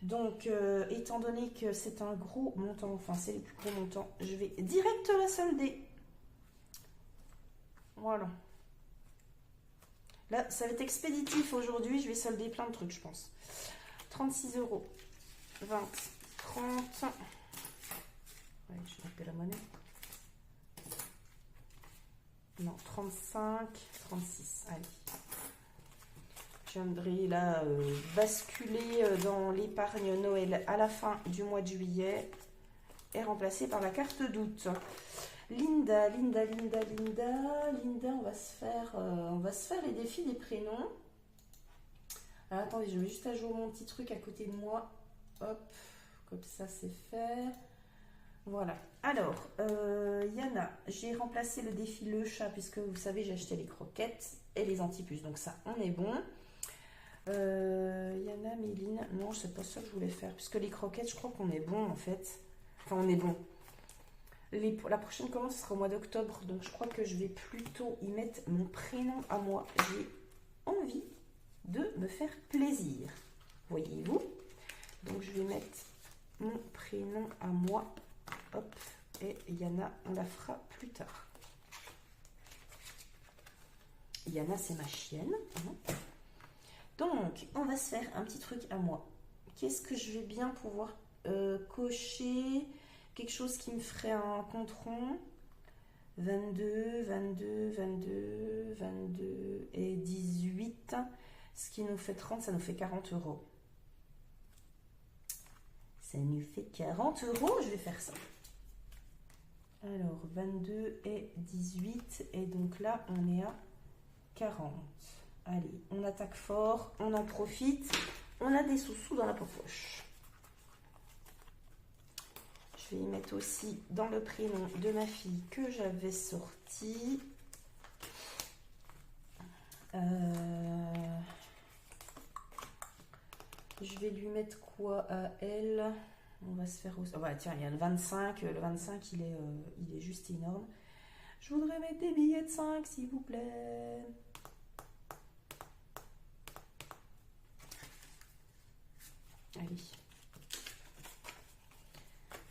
Donc, étant donné que c'est un gros montant, enfin, c'est les plus gros montants, je vais direct la solder. Voilà. Là, ça va être expéditif aujourd'hui. Je vais solder plein de trucs, je pense. 36 €. 20, 30. Ouais, je vais mettre la monnaie. Non, 35, 36. Allez. Je viendrai là basculer dans l'épargne Noël à la fin du mois de juillet et remplacer par la carte d'août. Linda, on va se faire les défis des prénoms. Alors attendez, je mets juste à jour mon petit truc à côté de moi. Hop, comme ça c'est fait. Voilà. Alors, Yana, j'ai remplacé le défi le chat puisque vous savez j'ai acheté les croquettes et les antipuces. Donc ça, on est bon. Yana, Méline, non, c'est pas ça que je voulais faire puisque les croquettes, je crois qu'on est bon en fait. Enfin, on est bon. La prochaine commande, ce sera au mois d'octobre. Donc, je crois que je vais plutôt y mettre mon prénom à moi. J'ai envie de me faire plaisir. Voyez-vous? Donc, je vais mettre mon prénom à moi. Hop. Et Yana, on la fera plus tard. Yana, c'est ma chienne. Donc, on va se faire un petit truc à moi. Qu'est-ce que je vais bien pouvoir cocher? Quelque chose qui me ferait un compte rond. 22, 22, 22, 22 et 18. Ce qui nous fait 30, ça nous fait 40 €. Ça nous fait 40 €. Je vais faire ça. Alors, 22 et 18. Et donc là, on est à 40. Allez, on attaque fort. On en profite. On a des sous-sous dans la poche. Je vais y mettre aussi dans le prénom de ma fille que j'avais sorti. Je vais lui mettre quoi à elle? On va se faire aussi. Oh, voilà, tiens, il y a le 25. Le 25, il est juste énorme. Je voudrais mettre des billets de 5, s'il vous plaît. Allez.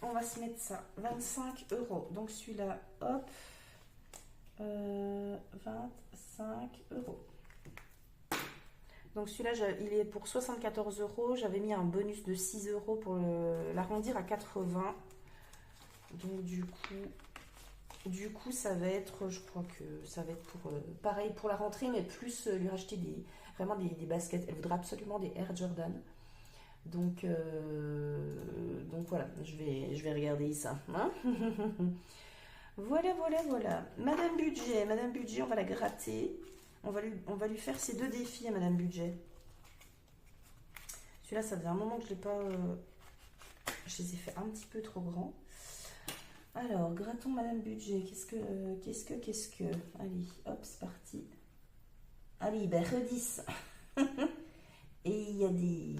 On va se mettre ça, 25 €. Donc celui-là, hop, 25 €. Donc celui-là, il est pour 74 €. J'avais mis un bonus de 6 € pour l'arrondir à 80. Donc du coup, ça va être, je crois que ça va être pour pareil pour la rentrée, mais plus lui racheter vraiment des baskets. Elle voudrait absolument des Air Jordan. Donc voilà, je vais regarder ça. Hein. Voilà. Madame Budget, on va la gratter. On va lui faire ces 2 défis à Madame Budget. Celui-là, ça faisait un moment que je l'ai pas... je les ai fait un petit peu trop grands. Alors, grattons Madame Budget. Qu'est-ce que... Allez, hop, c'est parti. Allez, ben, redis. Et il y a des...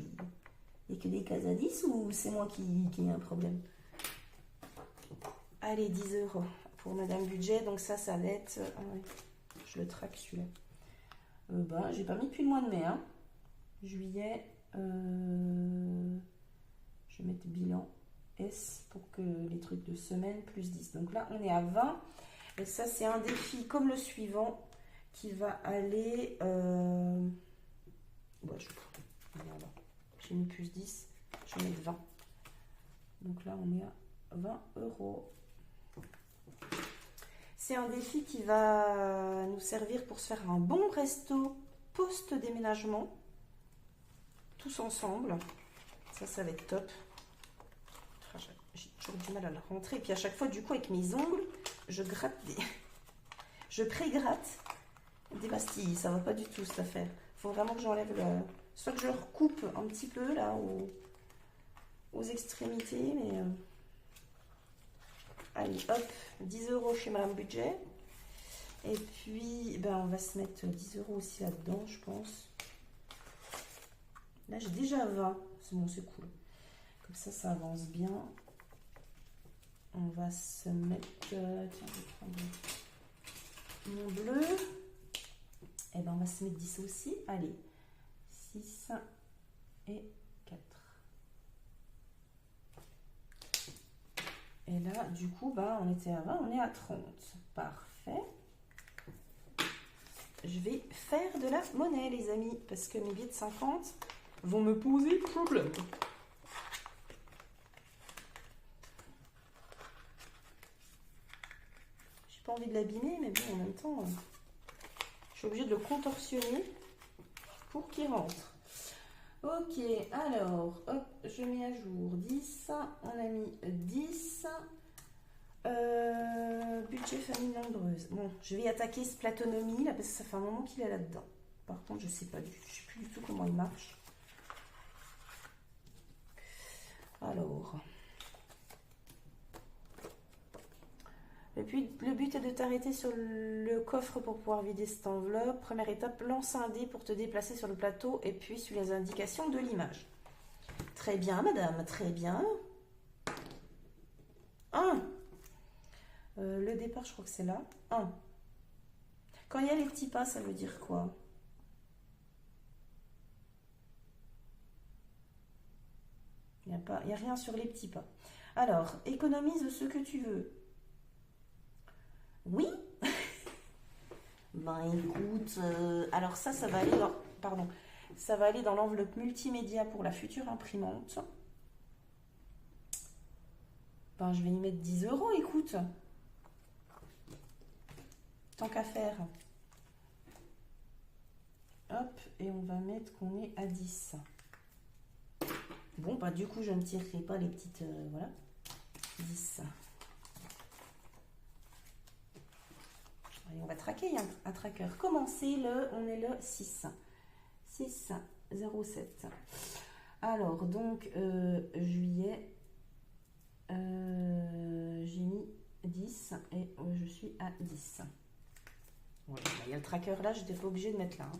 Il n'y a que des cases à 10 ou c'est moi qui ai un problème? Allez, 10 € pour Madame Budget. Donc ça va être... Ah ouais, je le traque celui-là. J'ai pas mis depuis le mois de mai. Hein. Juillet. Je vais mettre bilan S pour que les trucs de semaine plus 10. Donc là, on est à 20. Et ça, c'est un défi comme le suivant qui va aller... Ouais, j'ai mis plus 10, je vais mettre 20. Donc là, on est à 20 €. C'est un défi qui va nous servir pour se faire un bon resto post-déménagement. Tous ensemble. Ça va être top. J'ai toujours du mal à le rentrer. Et puis à chaque fois, du coup, avec mes ongles, je gratte je pré-gratte des pastilles. Ça va pas du tout, cette affaire. Il faut vraiment que j'enlève le... Soit que je le recoupe un petit peu, là, aux extrémités, mais... Allez, hop, 10 € chez Madame Budget. Et puis, on va se mettre 10 € aussi là-dedans, je pense. Là, j'ai déjà 20. C'est bon, c'est cool. Comme ça avance bien. On va se mettre... tiens, je vais prendre mon bleu. Et ben on va se mettre 10 aussi. Allez, 6 et 4. Et là, du coup, bah, on était à 20, on est à 30. Parfait. Je vais faire de la monnaie, les amis, parce que mes billets de 50 vont me poser problème. J'ai pas envie de l'abîmer, mais bon, en même temps, je suis obligée de le contorsionner pour qu'il rentre. Ok, alors, hop, je mets à jour 10. On a mis 10. Budget famille nombreuse. Bon, je vais attaquer ce platonomie là parce que ça fait un moment qu'il est là-dedans. Par contre, je sais plus du tout comment il marche. Alors, le but est de t'arrêter sur le coffre pour pouvoir vider cette enveloppe. Première étape, lance un dé pour te déplacer sur le plateau et puis suivre les indications de l'image. Très bien, madame, très bien. 1. Le départ, je crois que c'est là. 1. Quand il y a les petits pas, ça veut dire quoi? Il n'y a rien sur les petits pas. Alors, économise ce que tu veux. Oui. Ben écoute, alors ça va aller dans... Pardon. Ça va aller dans l'enveloppe multimédia pour la future imprimante. Ben, je vais y mettre 10 €, écoute. Tant qu'à faire. Hop, et on va mettre qu'on est à 10. Bon, bah du coup, je ne tirerai pas les petites... voilà. 10. Allez, on va traquer un tracker. Commencer on est le 6. 6, 0, 7. Alors, donc, juillet, j'ai mis 10 et je suis à 10. Voilà, il y a le tracker là, je n'étais pas obligée de mettre là. Hein.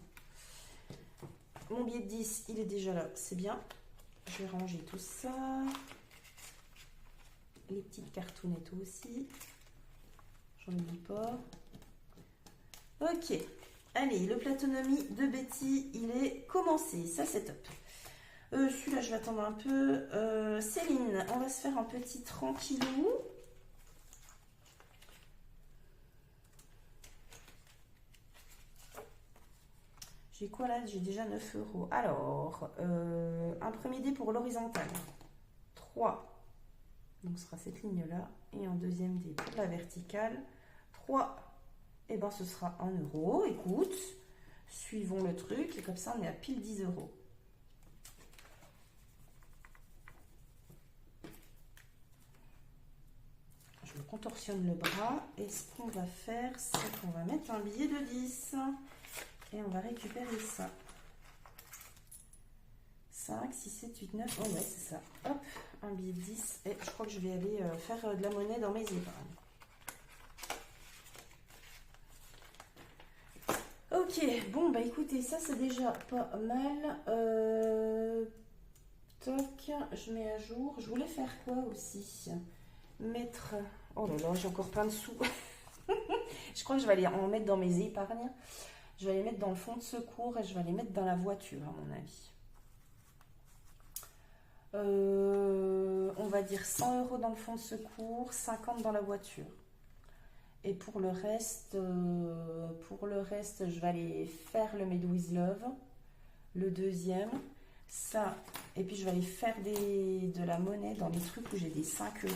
Mon billet de 10, il est déjà là, c'est bien. Je vais ranger tout ça. Les petites cartounettes aussi. J'en oublie pas. Ok. Allez, le platonomie de Betty, il est commencé. Ça, c'est top. Celui-là, je vais attendre un peu. Céline, on va se faire un petit tranquillou. J'ai quoi là? J'ai déjà 9 €. Alors, un premier dé pour l'horizontale. 3. Donc, ce sera cette ligne-là. Et un deuxième dé pour la verticale. 3. Et ben, ce sera 1 €. Écoute, suivons le truc. Et comme ça, on est à pile 10 €. Je contorsionne le bras. Et ce qu'on va faire, c'est qu'on va mettre un billet de 10. Et on va récupérer ça. 5, 6, 7, 8, 9. Oh ouais, c'est ça. Hop, un billet de 10. Et je crois que je vais aller faire de la monnaie dans mes épargnes. Ok, bon, bah écoutez, ça c'est déjà pas mal. Toc, je mets à jour. Je voulais faire quoi aussi? Mettre... Oh là là, j'ai encore plein de sous. Je crois que je vais aller en mettre dans mes épargnes. Je vais les mettre dans le fonds de secours et je vais les mettre dans la voiture, à mon avis. On va dire 100 € dans le fonds de secours, 50 dans la voiture. Et pour le reste, je vais aller faire le Made with Love, le deuxième. Ça, et puis je vais aller faire de la monnaie dans les trucs où j'ai des 5 €.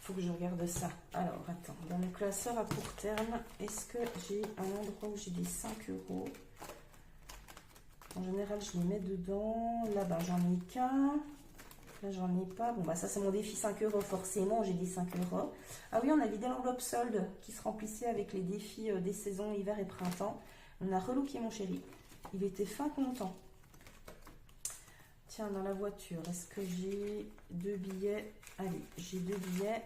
Faut que je regarde ça. Alors, attends. Dans mon classeur à court terme, est-ce que j'ai un endroit où j'ai des 5 €? En général, je les mets dedans. Là-bas, j'en ai qu'un. Là, j'en ai pas. Bon, bah ça, c'est mon défi 5 € forcément. J'ai des 5 €. Ah oui, on a vidé l'enveloppe solde qui se remplissait avec les défis des saisons hiver et printemps. On a relooké mon chéri. Il était fin content. Tiens, dans la voiture, est-ce que j'ai 2 billets? Allez, j'ai 2 billets.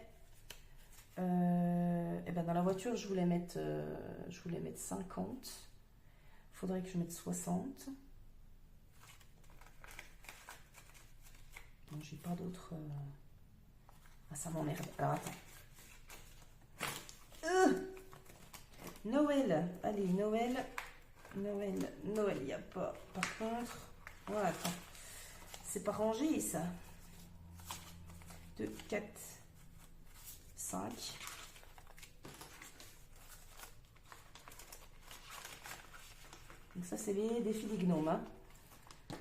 Et ben dans la voiture, je voulais mettre 50. Il faudrait que je mette 60. Non, j'ai pas d'autres. Ah, ça m'emmerde. Alors, attends. Noël. Allez, Noël. Noël, il n'y a pas. Par contre, voilà, attends. C'est pas rangé, ça. 2, 4, 5. Donc ça, c'est les défis des gnomes. Hein.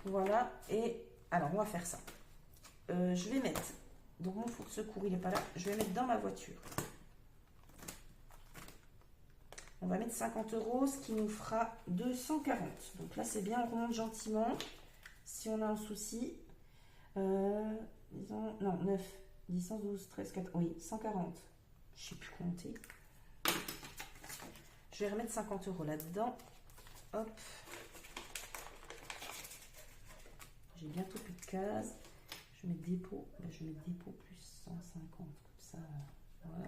Voilà. Et alors, on va faire ça. Je vais mettre... Donc, mon four de secours, il n'est pas là. Je vais mettre dans ma voiture. On va mettre 50 €, ce qui nous fera 240. Donc là, c'est bien, on remonte gentiment. Si on a un souci, disons, non, 9, 10, 11, 12, 13, 14, oui, 140. Je ne sais plus compter. Je vais remettre 50 € là-dedans. Hop. J'ai bientôt plus de cases. Je vais mettre dépôt. Ben, je vais mettre dépôt plus 150, comme ça. Voilà.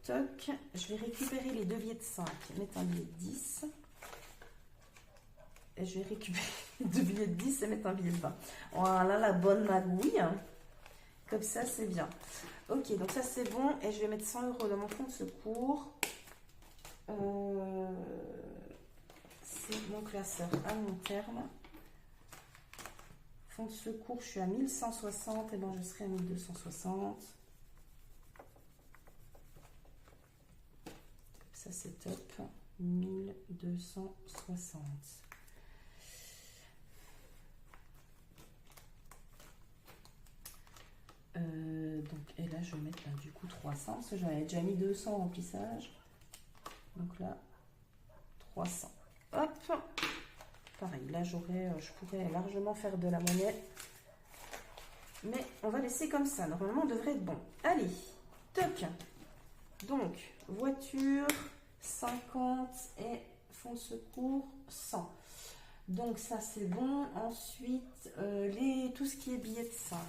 Toc, je vais récupérer les deux billets de 5, mettre un billet de 10. Et je vais récupérer les deux billets de 10 et mettre un billet de 20. Voilà la bonne magouille. Comme ça, c'est bien. Ok, donc ça c'est bon. Et je vais mettre 100 € dans mon fonds de secours. C'est mon classeur à long terme. Fonds de secours, je suis à 1160. Et bon, je serai à 1260. Ça c'est top, 1260. Donc, et là je vais mettre là, du coup 300, parce que j'avais déjà mis 200 en remplissage. Donc là, 300. Hop, pareil, là je pourrais largement faire de la monnaie. Mais on va laisser comme ça, normalement on devrait être bon. Allez, toc. Donc, voiture, 50 et fonds de secours, 100. Donc, ça, c'est bon. Ensuite, tout ce qui est billets de 5.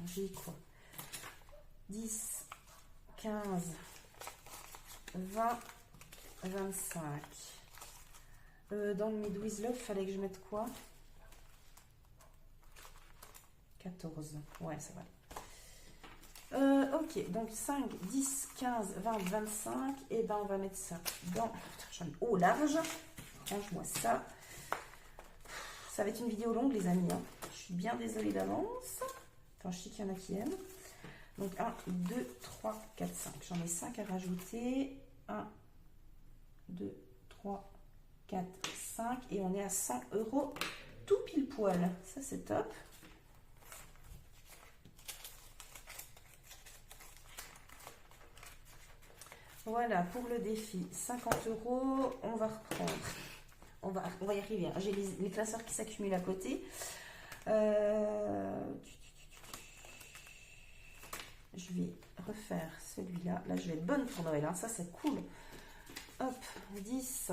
J'ai quoi? 10, 15, 20, 25. Dans le Midwest Love, il fallait que je mette quoi? 14. Ouais, ça va. Ok, donc 5, 10, 15, 20, 25. Et ben on va mettre ça dans... J'en ai au large. Range-moi ça. Ça va être une vidéo longue, les amis. Hein. Je suis bien désolée d'avance. Enfin, je sais qu'il y en a qui aiment. Donc 1, 2, 3, 4, 5. J'en ai 5 à rajouter. 1, 2, 3, 4, 5. Et on est à 100 € tout pile poil. Ça, c'est top. Voilà, pour le défi, 50 €, on va reprendre. On va y arriver. Hein. J'ai les classeurs qui s'accumulent à côté. Je vais refaire celui-là. Là, je vais être bonne pour Noël. Hein. Ça, c'est cool. Hop, 10.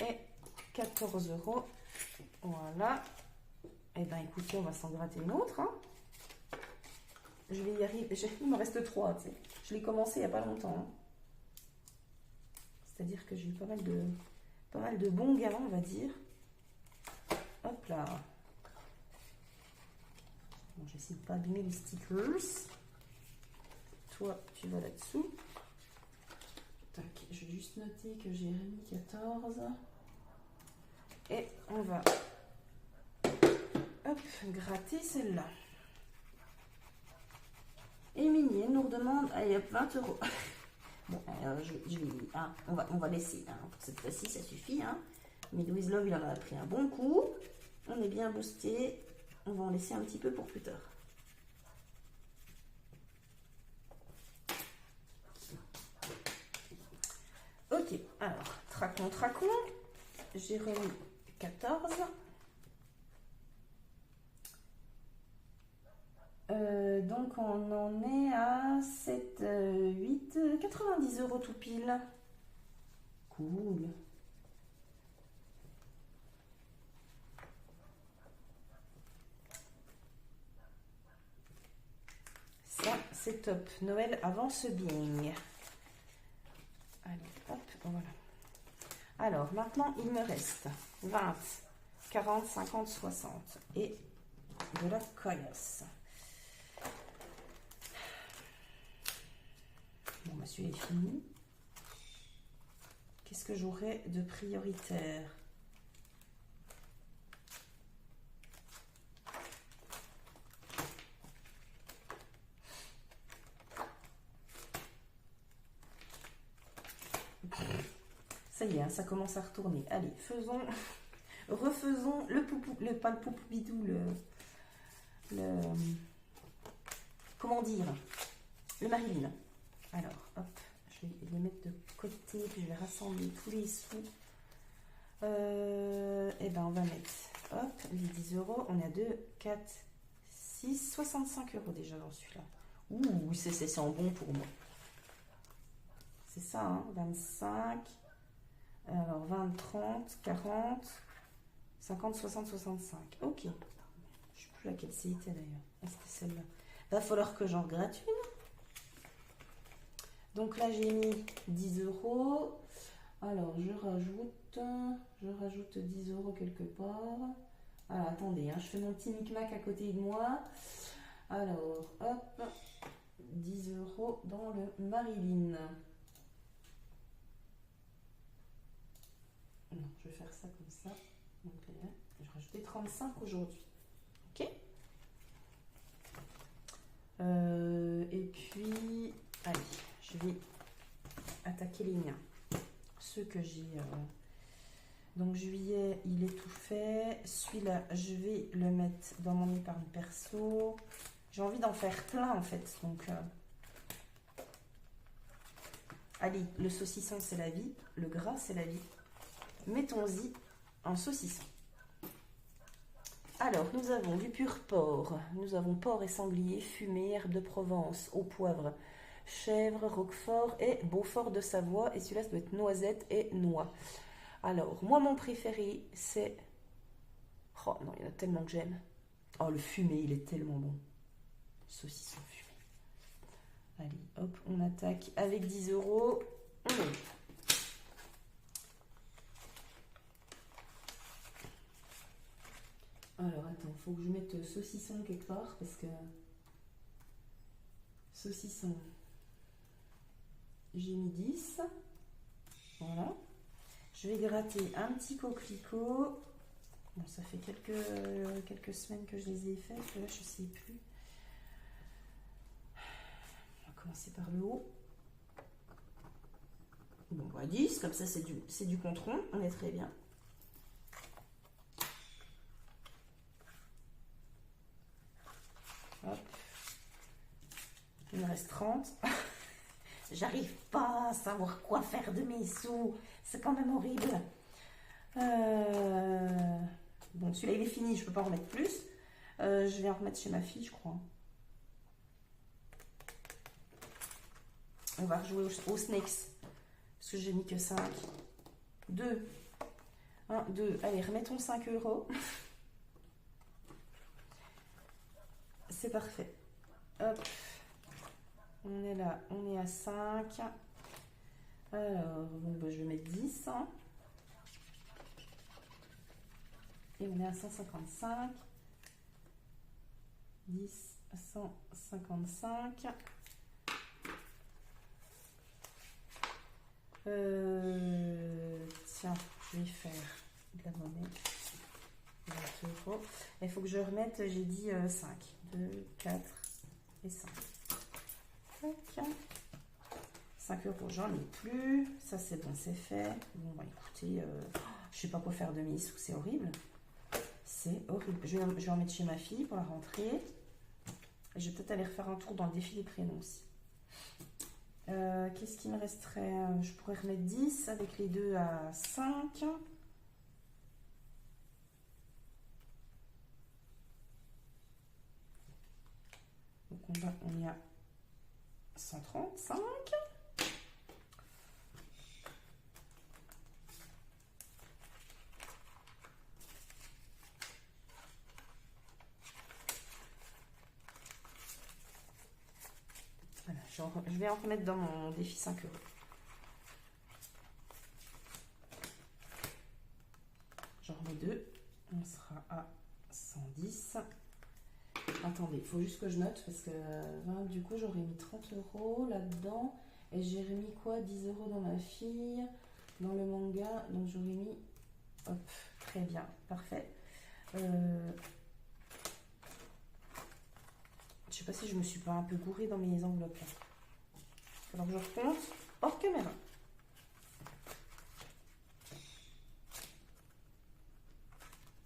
Et 14 €. Voilà. Eh bien, écoutez, on va s'en gratter une autre. Hein. Je vais y arriver. Il me reste 3. Tu sais. Je l'ai commencé il n'y a pas longtemps. Hein. C'est-à-dire que j'ai eu pas mal de bons gains, on va dire. Hop là. Bon, j'essaie de ne pas abîmer les stickers. Toi, tu vas là-dessous. Tac, je vais juste noter que j'ai remis 14. Et on va hop, gratter celle-là. Et Mini, elle nous redemande, allez hop, 20 €. Bon, hein, on va laisser. Hein. Pour cette fois-ci, ça suffit. Hein. Midwest Love, il en a pris un bon coup. On est bien boosté. On va en laisser un petit peu pour plus tard. Ok, alors, traquons. J'ai remis 14. Donc on en est à 7, 8, 90 € tout pile. Cool. Ça, c'est top. Noël avance bien. Allez, hop, voilà. Alors, maintenant, il me reste 20, 40, 50, 60 et de la caillasse. Bon, bah, celui-là est fini. Qu'est-ce que j'aurais de prioritaire? Ça y est, hein, ça commence à retourner. Allez, refaisons le poupou, pas le poupou bidou, comment dire, le Marilyn. Alors, hop, je vais les mettre de côté, puis je vais rassembler tous les sous. Et ben, on va mettre, hop, les 10 euros. On a 2, 4, 6, 65 euros déjà dans celui-là. Ouh, c'est en bon pour moi. C'est ça, hein, 25, alors 20, 30, 40, 50, 60, 65. Ok. Je ne sais plus laquelle c'était d'ailleurs. C'était celle-là. Va falloir que j'en regrette une. Donc là, j'ai mis 10 euros. Alors, je rajoute 10 euros quelque part. Alors, attendez, hein, je fais mon petit micmac à côté de moi. Alors, hop, 10 euros dans le Marilyn. Non, je vais faire ça comme ça. Donc là, je vais rajouter 35 aujourd'hui. Ok. Et puis, allez, je vais attaquer les miens. Ceux que j'ai. Donc juillet, il est tout fait. Celui-là, je vais le mettre dans mon épargne perso. J'ai envie d'en faire plein en fait. Donc, allez, le saucisson c'est la vie, le gras c'est la vie. Mettons-y un saucisson. Alors, nous avons du pur porc. Nous avons porc et sanglier, fumé, herbe de Provence, au poivre, chèvre, roquefort et beaufort de Savoie. Et celui-là, ça doit être noisette et noix. Alors, moi, mon préféré, c'est... Oh non, il y en a tellement que j'aime. Oh, le fumé, il est tellement bon. Saucisson fumé. Allez, hop, on attaque avec 10 euros. On ouvre. Alors, attends, il faut que je mette saucisson quelque part, parce que... Saucisson. J'ai mis 10. Voilà. Je vais gratter un petit coquelicot. Bon, ça fait quelques semaines que je les ai faits, parce que là, je ne sais plus. On va commencer par le haut. Bon, bah 10, comme ça, c'est du contron. On est très bien. Hop. Il me reste 30. J'arrive pas à savoir quoi faire de mes sous. C'est quand même horrible. Bon, celui-là, il est fini. Je peux pas en remettre plus. Je vais en remettre chez ma fille, je crois. On va rejouer au Snakes. Parce que j'ai mis que 5. 2. 1, 2. Allez, remettons 5 euros. C'est parfait. Hop. On est là, on est à 5. Alors, bon, bah, je vais mettre 10. Hein. Et on est à 155. 10, 155. Tiens, je vais faire de la monnaie. 20 euros. Il faut que je remette, j'ai dit 5. 2, 4 et 5. 5 euros, j'en ai plus. Ça, c'est bon, c'est fait. Bon, bah écoutez, je sais pas quoi faire de mes sous, c'est horrible. C'est horrible. Je vais en mettre chez ma fille pour la rentrée. Et je vais peut-être aller refaire un tour dans le défi des prénoms aussi. Qu'est-ce qui me resterait? Je pourrais remettre 10 avec les deux à 5. Donc on est à 135. Voilà, je vais en remettre dans mon défi 5 euros. j'en remets 2. On sera à 110. Attendez, il faut juste que je note parce que du coup j'aurais mis 30 € là-dedans. Et j'ai remis quoi? 10 € dans ma fille, dans le manga. Donc j'aurais mis... Hop, très bien, parfait. Je sais pas si je me suis pas un peu gourée dans mes enveloppes. Alors je recompte hors caméra.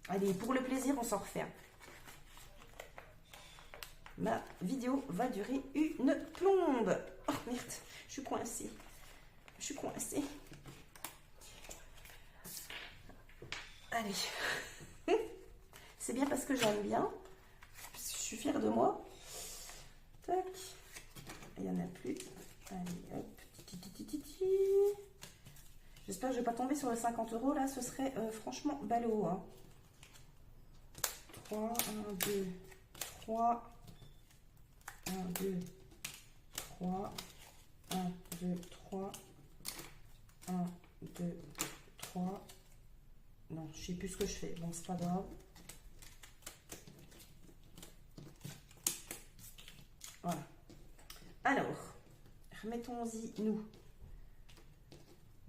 Allez, pour le plaisir, on s'en refait. Ma vidéo va durer une plombe. Oh merde, je suis coincée. Je suis coincée. Allez. C'est bien parce que j'aime bien. Parce que je suis fière de moi. Tac. Il n'y en a plus. Allez, hop. J'espère que je ne vais pas tomber sur les 50 € là. Ce serait franchement ballot. Hein. 3, 1, 2, 3. 1, 2, 3. 1, 2, 3. 1, 2, 3. Non, je ne sais plus ce que je fais. Bon, c'est pas grave. Voilà. Alors, remettons-y nous.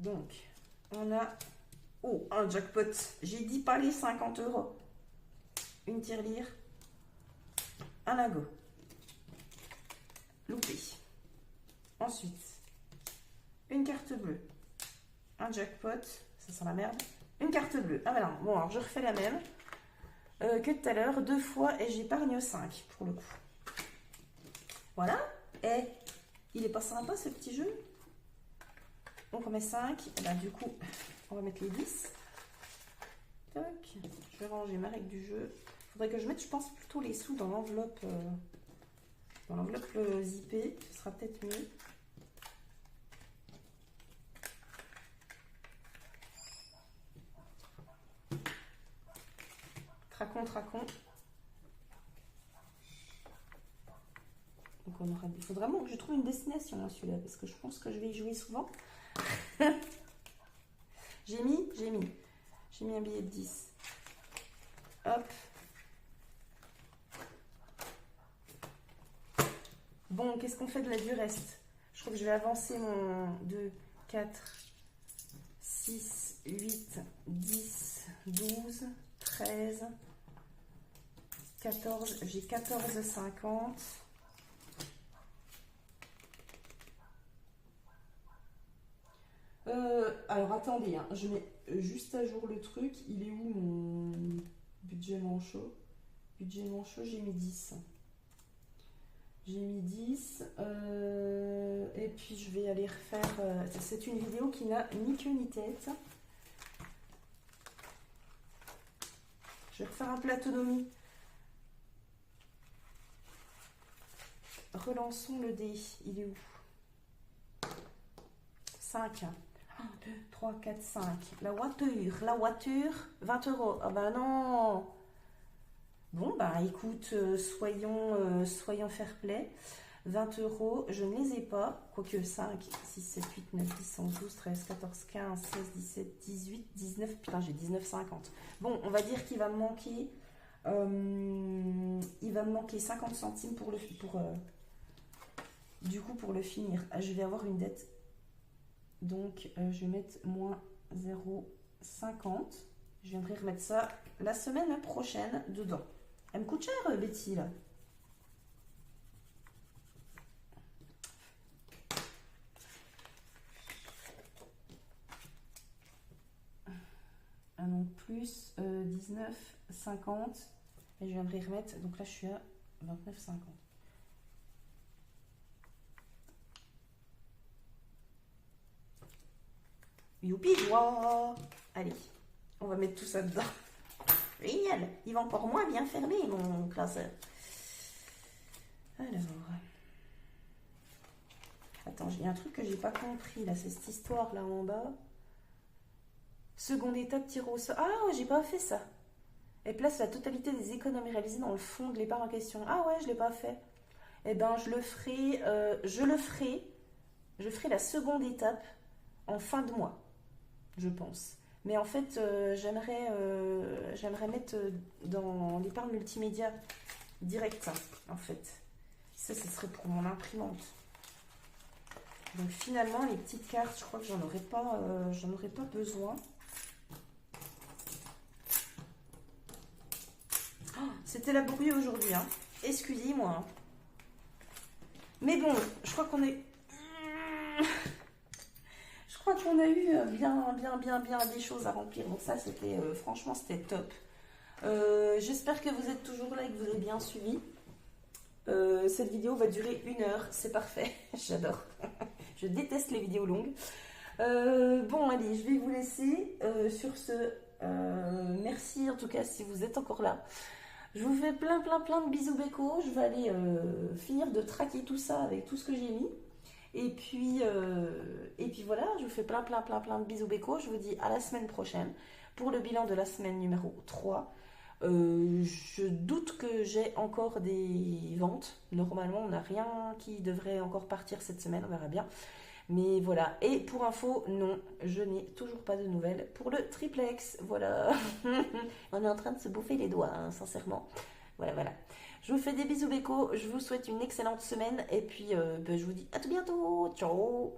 Donc, on a... Oh, un jackpot. J'ai dit pas les 50 €. Une tirelire. Un lingot. Loupé. Ensuite, une carte bleue. Un jackpot. Ça sent la merde. Une carte bleue. Ah ben non. Bon, alors je refais la même que tout à l'heure. 2 fois et j'épargne 5 pour le coup. Voilà. Et il est pas sympa ce petit jeu. Donc on met 5. Et ben, du coup, on va mettre les 10. Tac. Je vais ranger ma règle du jeu. Il faudrait que je mette, je pense, plutôt les sous dans l'enveloppe zippée. Ce sera peut-être mieux. Tracon. Donc on aura... Il faut vraiment que je trouve une destination celui-là, parce que je pense que je vais y jouer souvent. J'ai mis un billet de 10. Hop. Bon, qu'est-ce qu'on fait du reste? Je crois que je vais avancer mon 2, 4, 6, 8, 10, 12, 13, 14. J'ai 14,50. Alors attendez, hein, je mets juste à jour le truc. Il est où mon budget manchot? Budget manchot, j'ai mis 10. J'ai mis 10. Et puis je vais aller refaire... c'est une vidéo qui n'a ni queue ni tête. Je vais refaire un peu l'autonomie. Relançons le dé. Il est où? 5. 1, 2, 3, 4, 5. La voiture, 20 €. Ah bah non. Bon, bah écoute, soyons fair play. 20 €, je ne les ai pas. Quoique 5, 6, 7, 8, 9, 10, 11, 12, 13, 14, 15, 16, 17, 18, 19. Putain, j'ai 19,50. Bon, on va dire qu'il va me manquer... il va me manquer 50 centimes pour le finir. Je vais avoir une dette. Donc, je vais mettre moins 0,50. Je viendrai remettre ça la semaine prochaine dedans. Elle me coûte cher, Betty, là. Un an de plus, 19,50. Et je viendrai remettre. Donc là, je suis à 29,50. Youpi, joie! Allez, on va mettre tout ça dedans. Génial! Il va encore moins bien fermer, mon classeur. Alors... Attends, il y a un truc que j'ai pas compris, là. C'est cette histoire, là, en bas. Seconde étape, tir au sort. Ah, ouais, j'ai pas fait ça. Et place la totalité des économies réalisées dans le fond de l'épargne en question. Ah ouais, je l'ai pas fait. Eh ben, je ferai la seconde étape en fin de mois, je pense. Mais en fait, j'aimerais mettre dans l'épargne multimédia direct, en fait. Ça, ce serait pour mon imprimante. Donc finalement, les petites cartes, je crois que j'en aurais pas besoin. Oh, c'était laborieux aujourd'hui, hein. Excusez-moi, hein. Mais bon, je crois qu'on est... Je crois qu'on a eu bien des choses à remplir. Donc ça, c'était franchement, c'était top. J'espère que vous êtes toujours là et que vous avez bien suivi. Cette vidéo va durer 1 heure, c'est parfait. J'adore. Je déteste les vidéos longues. Bon, allez, je vais vous laisser. Sur ce, merci en tout cas si vous êtes encore là. Je vous fais plein de bisous bécos. Je vais aller finir de traquer tout ça avec tout ce que j'ai mis. Et puis voilà, je vous fais plein de bisous bécos. Je vous dis à la semaine prochaine pour le bilan de la semaine numéro 3. Je doute que j'ai encore des ventes. Normalement, on n'a rien qui devrait encore partir cette semaine, on verra bien. Mais voilà, et pour info, non, je n'ai toujours pas de nouvelles pour le triplex. Voilà, on est en train de se bouffer les doigts, hein, sincèrement. Voilà. Je vous fais des bisous bécos, je vous souhaite une excellente semaine et puis je vous dis à tout bientôt. Ciao.